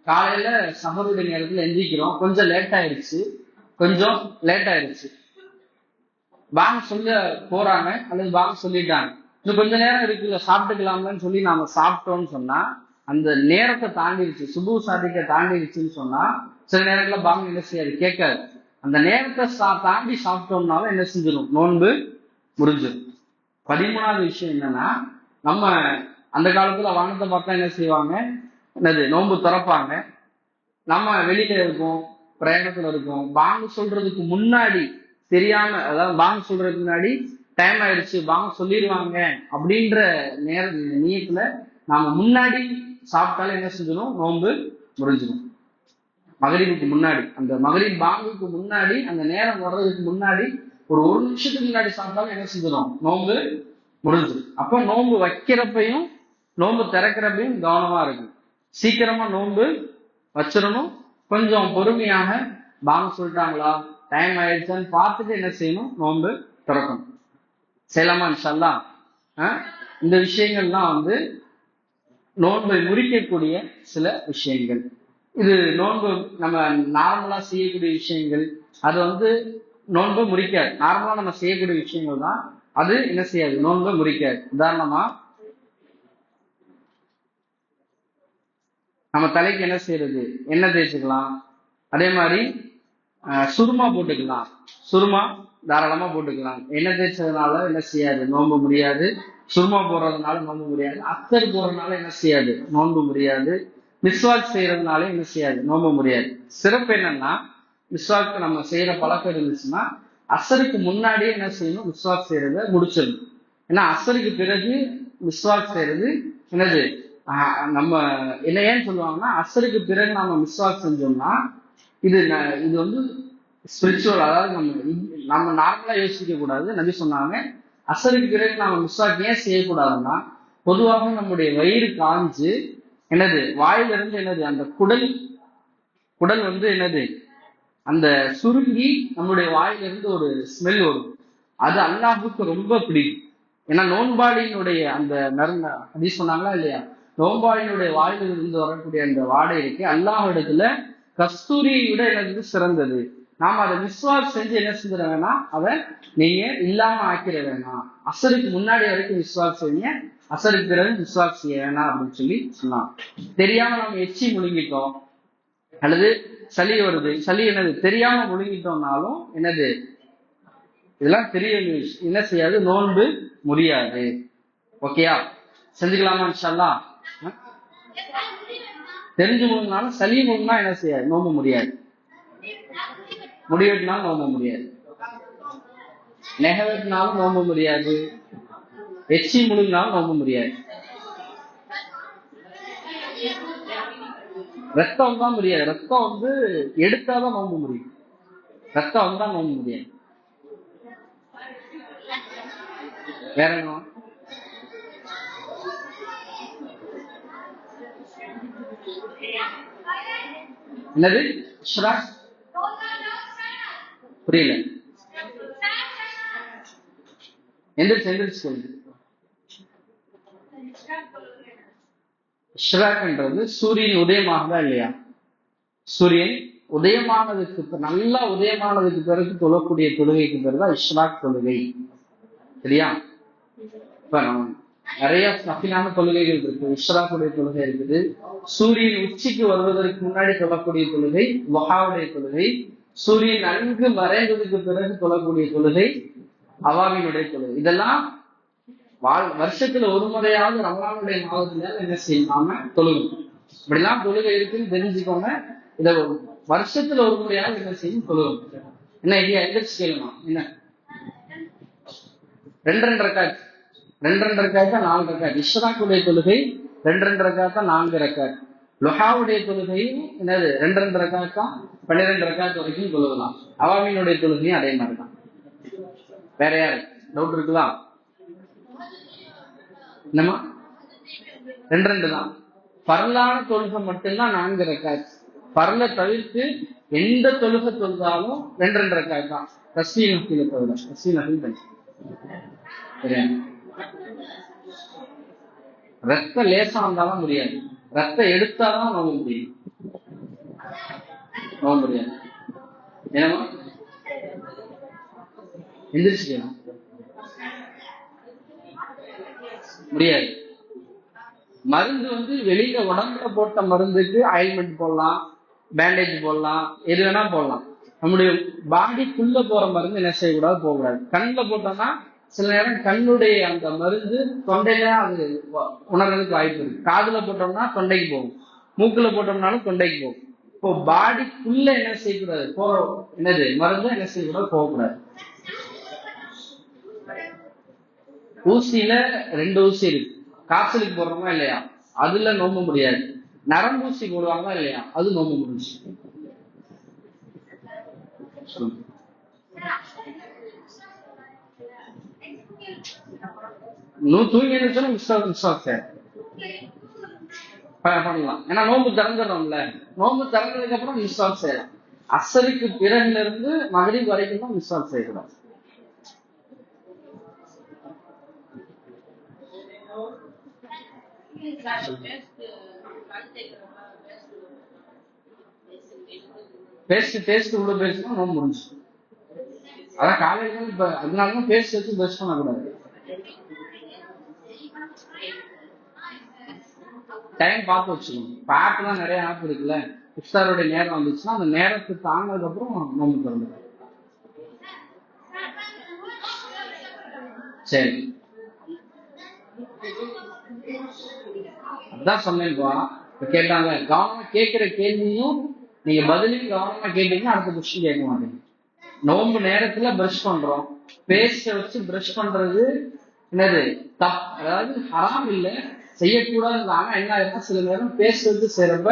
காலையில சஹருடைய நேரத்துல எந்திரிக்கிறோம், கொஞ்சம் லேட் ஆயிடுச்சு, வாங்க சொல்ல போறாங்க அல்லது வாங்க சொல்லிட்டாங்க, இன்னும் கொஞ்ச நேரம் இருக்குல்ல சாப்பிட்டுக்கலாம்னு சொல்லி நாம சாப்பிட்டோம்னு சொன்னா அந்த நேரத்தை தாண்டிடுச்சு, சுபு சாதிக்க தாண்டிடுச்சுன்னு சொன்னா சில நேரத்துல பாங்க என்ன செய்யாது, கேட்காது. அந்த நேரத்தை தாண்டி சாப்பிட்டோம்னாலும் என்ன செஞ்சிடும், நோன்பு முடிஞ்சிடும். 13வது விஷயம் என்னன்னா, நம்ம அந்த காலத்துல வானத்தை பார்த்தா என்ன செய்வாங்க, என்னது நோன்பு திறப்பாங்க. நம்ம வெளியில இருக்கோம், பிரயாணத்துல இருக்கோம், பாங்க சொல்றதுக்கு முன்னாடி தெரியாம, அதாவது பாங்க சொல்றதுக்கு முன்னாடி டைம் ஆயிடுச்சு, பாங்க சொல்லிடுவாங்க அப்படின்ற நியத்துல நாம முன்னாடி சாப்பிட்டாலும் என்ன செஞ்சிடும், நோன்பு முடிஞ்சிடும். மகரிபுக்கு முன்னாடி, அந்த மகரிப் பாங்குக்கு முன்னாடி, அந்த நேரம் வர்றதுக்கு முன்னாடி ஒரு நிமிஷத்துக்கு முன்னாடி சாப்பிட்டாலும் என்ன செஞ்சிடும், நோன்பு முடிஞ்சிடும். அப்ப நோன்பு வைக்கிறப்பையும் நோன்பு திறக்கிறப்பையும் கவனமா இருக்கும். சீக்கிரமா நோன்பு வச்சிடணும், கொஞ்சம் பொறுமையாக பாங்க சொல்லிட்டாங்களா டைம் ஆயிடுச்சான்னு பார்த்துட்டு என்ன செய்யணும், நோன்பு திறக்கணும். செய்யலாமா இன்ஷா அல்லாஹ்? இந்த விஷயங்கள்லாம் வந்து நோன்பை முறிக்கக்கூடிய சில விஷயங்கள். இது நோன்பு நம்ம நார்மலா செய்யக்கூடிய விஷயங்கள், அது வந்து நோன்பை முறிக்காது. நார்மலா நம்ம செய்யக்கூடிய விஷயங்கள் தான் அது என்ன செய்யாது, நோன்பை முறிக்காது. உதாரணமா நம்ம தலைக்கு என்ன செய்யறது, எண்ணெய் தேய்ச்சிக்கலாம். அதே மாதிரி சுருமா போட்டுக்கலாம், சுருமா தாராளமா போட்டுக்கலாம். எண்ணெய் தேய்ச்சதுனால என்ன செய்யாது, நோன்பு முடியாது. சுருமா போடுறதுனால நோன்பு முடியாது. அத்தர் போடுறதுனால என்ன செய்யாது, நோன்பு முடியாது. மிஸ்வாக் செய்யறதுனால என்ன செய்யாது, நோன்பு முடியாது. சிறப்பு என்னன்னா, மிஸ்வாக் நம்ம செய்யற பழக்கம் இருந்துச்சுன்னா அசருக்கு முன்னாடியே என்ன செய்யணும், மிஸ்வாக் செய்யறத முடிச்சிடணும். ஏன்னா அசருக்கு பிறகு மிஸ்வாக் செய்யறது என்னது, நம்ம என்ன ஏன்னு சொல்லுவாங்கன்னா, அசருக்கு பிறகு நம்ம மிஸ்வாக் செஞ்சோம்னா இது வந்து ஸ்பிரிச்சுவல், அதாவது நம்ம நார்மலா யோசிக்க கூடாது. நபி சொன்னாங்க அசருக்கு பிறகு நாம மிஸ்வாக் ஏன் செய்யக்கூடாதுன்னா, பொதுவாக நம்முடைய வயிறு காஞ்சு என்னது, வாயிலிருந்து என்னது, அந்த குடல் வந்து என்னது, அந்த சுருங்கி நம்முடைய வாயிலிருந்து ஒரு ஸ்மெல் வரும். அது அல்லாஹுக்கு ரொம்ப பிடிக்கும். ஏன்னா நோன்பாளியினுடைய அந்த ஹதீஸ் சொன்னாங்களா இல்லையா, நோன்பாளியினுடைய வாயிலிருந்து வரக்கூடிய அந்த வாடை இருக்கு, அல்லாஹ் இடத்துல கஸ்தூரியை விட எனக்கு சிறந்தது. நாம அதை மிஸ்வாக் செஞ்சு என்ன செஞ்சிட வேணாம், அதை நீங்க இல்லாம ஆக்கிட வேணாம். அசருக்கு முன்னாடி வரைக்கும் மிஸ்வாக் செய்யுங்க, அசருக்கு பிறகு மிஸ்வாக் செய்ய வேணாம் அப்படின்னு சொல்லி சொன்னான். தெரியாம நம்ம எச்சி முழுங்கிட்டோம் அல்லது சளி வருது, சளி என்னது தெரியாம முழுங்கிட்டோம்னாலும் என்னது, இதெல்லாம் தெரிய என்ன செய்யாது, நோன்பு முடியாது. ஓகேயா? செஞ்சுக்கலாமா இன்ஷா அல்லாஹ்? தெரிஞ்சு முழுங்கினாலும் சளி முழுங்கினா என்ன செய்யாது, நோம்ப முடியாது. முடி வெட்டினாலும் நோம்ப முடியாது, நெகை வெட்டினாலும் நோம்ப முடியாது, எச்சி முழுங்கினாலும் நோம்ப முடியாது. ரத்தம் தான் முடியாது. ரத்தம் வந்து எடுத்தாதான் நோம்ப முடியும். ரத்தம் வந்தா நோம்ப முடியாது. வேற என்ன? என்னது இஷ்ராக்? புரியல. எந்திரிச்சு எந்திரிச்சு சொல்லுங்க. இஷ்ராக்ன்றது சூரியன் உதயமாகதா இல்லையா? சூரியன் உதயமானதுக்கு நல்லா உதயமானதுக்கு பிறகு தொழக்கூடிய தொழுகைக்கு பேர் தான் இஷ்ராக் தொழுகை. சரியா? இப்ப நிறைய நஃபிலான தொழுகைகள் இருக்கு. இஷ்ராக்குடைய தொழுகை இருக்குது, சூரியன் உச்சிக்கு வருவதற்கு முன்னாடி தொழக்கூடிய தொழுகை வஹாவுடைய தொழுகை, சூரியன் நன்கு மறைந்ததுக்கு பிறகு தொழக்கூடிய தொழுகை அவாவினுடைய தொழுகை. இதெல்லாம் வருஷத்துல ஒரு முறையாவது ரமலானுடைய மாதத்துல என்ன செய்யாம தொழுகணும். இப்படிலாம் தொழுகை இருக்குன்னு தெரிஞ்சுக்கோங்க. இத வருஷத்துல ஒரு முறையாவது என்ன செய்யும், தொழுகணும். என்ன ஐடியா? எதிர்த்து கேளுமா? என்ன 2 ரக்காத், 2 ரக்காத்தா 4 ரக்காத். இஷ்ராக்குடைய தொழுகை 2 ரக்காத்தா 4 ரக்காத். லுஹாவுடைய தொழுகையும் என்னது 2 ரக்காத்தா 12 ரக்காத் வரைக்கும் தொழுகலாம். அவாமினுடைய தொழுகையும் அதே மாதிரிதான். வேற யாரு டவுட் இருக்குதா? என்னமா? 2 தான். பரலான தொழுகை மட்டும்தான் 4 ரக்காத். பரல தவிர்த்து எந்த தொழுகை தொழுதாலும் 2 ரக்காத் தான். தஸ்மீ நஃபில தவிர. தஸ்மீ நஃபில் பண்ணி ரத்தம் லேசா வந்தாலும் முடியாது, ரத்தம் எடுத்தாதான் நோங்க முடியும். நோங்க முடியாது. ஏன்னா எந்திரிச்சுக்கலாம் முடியாது. மருந்து வந்து வெளியில உடம்புல போட்ட மருந்துக்கு ஆயில்மெண்ட் போடலாம், பேண்டேஜ் போடலாம், எது வேணா போடலாம். நம்முடைய பாடிக்குள்ள போற மருந்து என்ன செய்யக்கூடாது, போகக்கூடாது. கண்ணுல போட்டோம்னா சில நேரம் கண்ணுடைய அந்த மருந்து தொண்டையில அது உணர்றதுக்கு வாய்ப்பு இருக்கு. காதுல போட்டோம்னா தொண்டைக்கு போகும், மூக்குல போட்டோம்னாலும் தொண்டைக்கு போகும். இப்போ பாடிக்குள்ள என்ன செய்யக்கூடாது, போற என்னது மருந்து என்ன செய்யக்கூடாது, போகக்கூடாது. ஊசியில 2 ஊசி இருக்கு. காய்ச்சலுக்கு போடுறோமா இல்லையா, அதுல நோம்ப முடியாது. நரம்பூசி போடுவாங்களா இல்லையா, அது நோம்ப முடிஞ்சு. தூங்கி பண்ணலாம். ஏன்னா நோம்பு திறந்துடுறோம்ல, நோம்பு திறந்ததுக்கு அப்புறம் மிஸ்வாக் செய்யலாம். அசருக்கு பிறகுல இருந்து மகரிப் வரைக்கும் தான் மிஸ்வாக் செய்யக்கூடாது. பேஸ்ட் உள்ள பேஸ்ட்னா நோம்பு முடிஞ்சு. அதான் காலையில இப்ப அதனாலதான் பேஸ்ட் வச்சு பிரஷ் பண்ணக்கூடாது. டைம் பார்த்து வச்சுக்கணும். இப்ப ஆப்லாம் நிறைய ஆப் இருக்குல்ல, இஃப்தாருடைய நேரம் வந்துச்சுன்னா அந்த நேரத்துக்கு தாங்கினதுக்கு அப்புறம் நோம்பு திறந்துடும். சரி, அதான் சொன்னேன்ப்பா. இப்ப கேட்டாங்க, கவனமா கேட்கிற கேள்வியும் நீங்க பதிலையும் கவனமா கேட்டீங்கன்னா அடுத்த கொஸ்டின் கேட்க மாட்டீங்க. நோம்பு நேரத்துல பிரஷ் பண்றோம், பேஸ்ட வச்சு பிரஷ் பண்றது என்னது தப், அதாவது ஹராம் இல்ல, செய்யக்கூடாது. ஆனா என்ன ஆயிருந்தா சில நேரம் பேஸ்ட் வச்சு செய்யறப்ப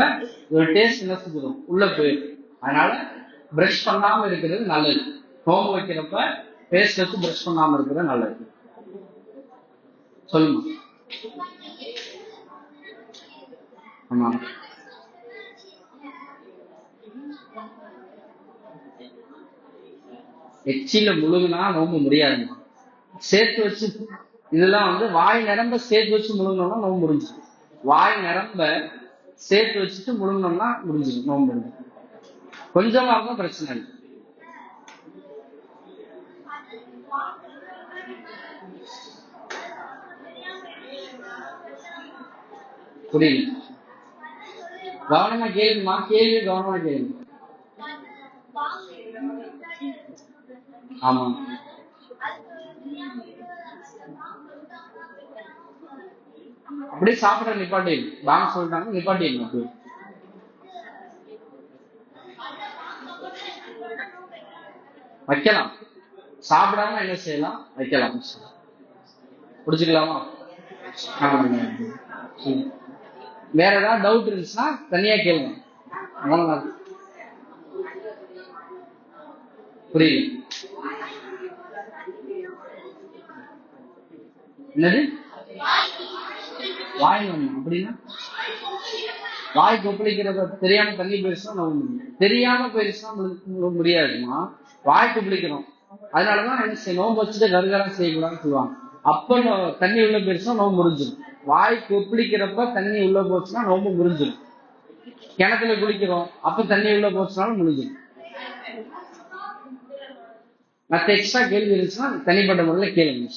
ஒரு டேஸ்ட் என்ன செஞ்சிடும், உள்ள போயிடும். அதனால பிரஷ் பண்ணாம இருக்கிறது நல்லது. நோம்பு வைக்கிறப்ப பேஸ்ட் வச்சு பிரஷ் பண்ணாம இருக்கிறது நல்லது. சொல்லுமா? ஆமா, எச்சில முழுகுனா நோம்பு முடியாது. சேர்த்து வச்சு இதெல்லாம் வந்து வாய் நிரம்ப சேர்த்து வச்சு முழுங்கணும்னா நோம்பு முடிஞ்சு. வாய் நிரம்ப சேர்த்து வச்சுட்டு முழுங்கணும்னா முடிஞ்சிடும், நோம்பு முடிஞ்சு. கொஞ்சமா இருந்தா பிரச்சனை இல்லை. புரியல, கவனமா கேளுமா, கேள்வி கவனமா கேளு. ஆமா, அப்படியே சாப்பிட நிப்பாட்டிடும். பாங்க சொல்லிட்டாங்க நிப்பாட்டிடணும். அப்படியே வைக்கலாம். சாப்பிடாம என்ன செய்யலாம்? வைக்கலாம். புடிச்சுக்கலாமா? வேற ஏதாவது டவுட் இருந்துச்சுன்னா தனியா கேளுங்க. புரியல. என்னது? வாய் நம்ம அப்படின்னா வாய் கொப்பளிக்கிறத தெரியாம தண்ணி போயிடுச்சுன்னா நம்ப முடியும். தெரியாம போயிடுச்சுன்னா முடியாதுமா. வாய் கொப்பளிக்கிறோம். அதனாலதான் என்ன செய்ய நோம்பு வச்சுட்டு கருகரம் செய்யக்கூடாதுன்னு சொல்லுவாங்க. அப்ப தண்ணி உள்ள போயிடுச்சுன்னா நோம்பு முறிஞ்சிடும். வாய் கொப்பளிக்கிறப்ப தண்ணி உள்ள போச்சுன்னா நோம்பு முறிஞ்சிடும். கிணத்துல குளிக்கிறோம், அப்ப தண்ணி உள்ள போச்சுனாலும் முடிஞ்சிடும். மற்ற எக்ஸ்ட்ரா கேள்வி இருந்துச்சுன்னா தனிப்பட்ட முறையில் கேளுங்க.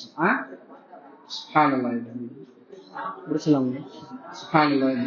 முடிச்சலாங்க. சுப்ஹானல்லாஹ்.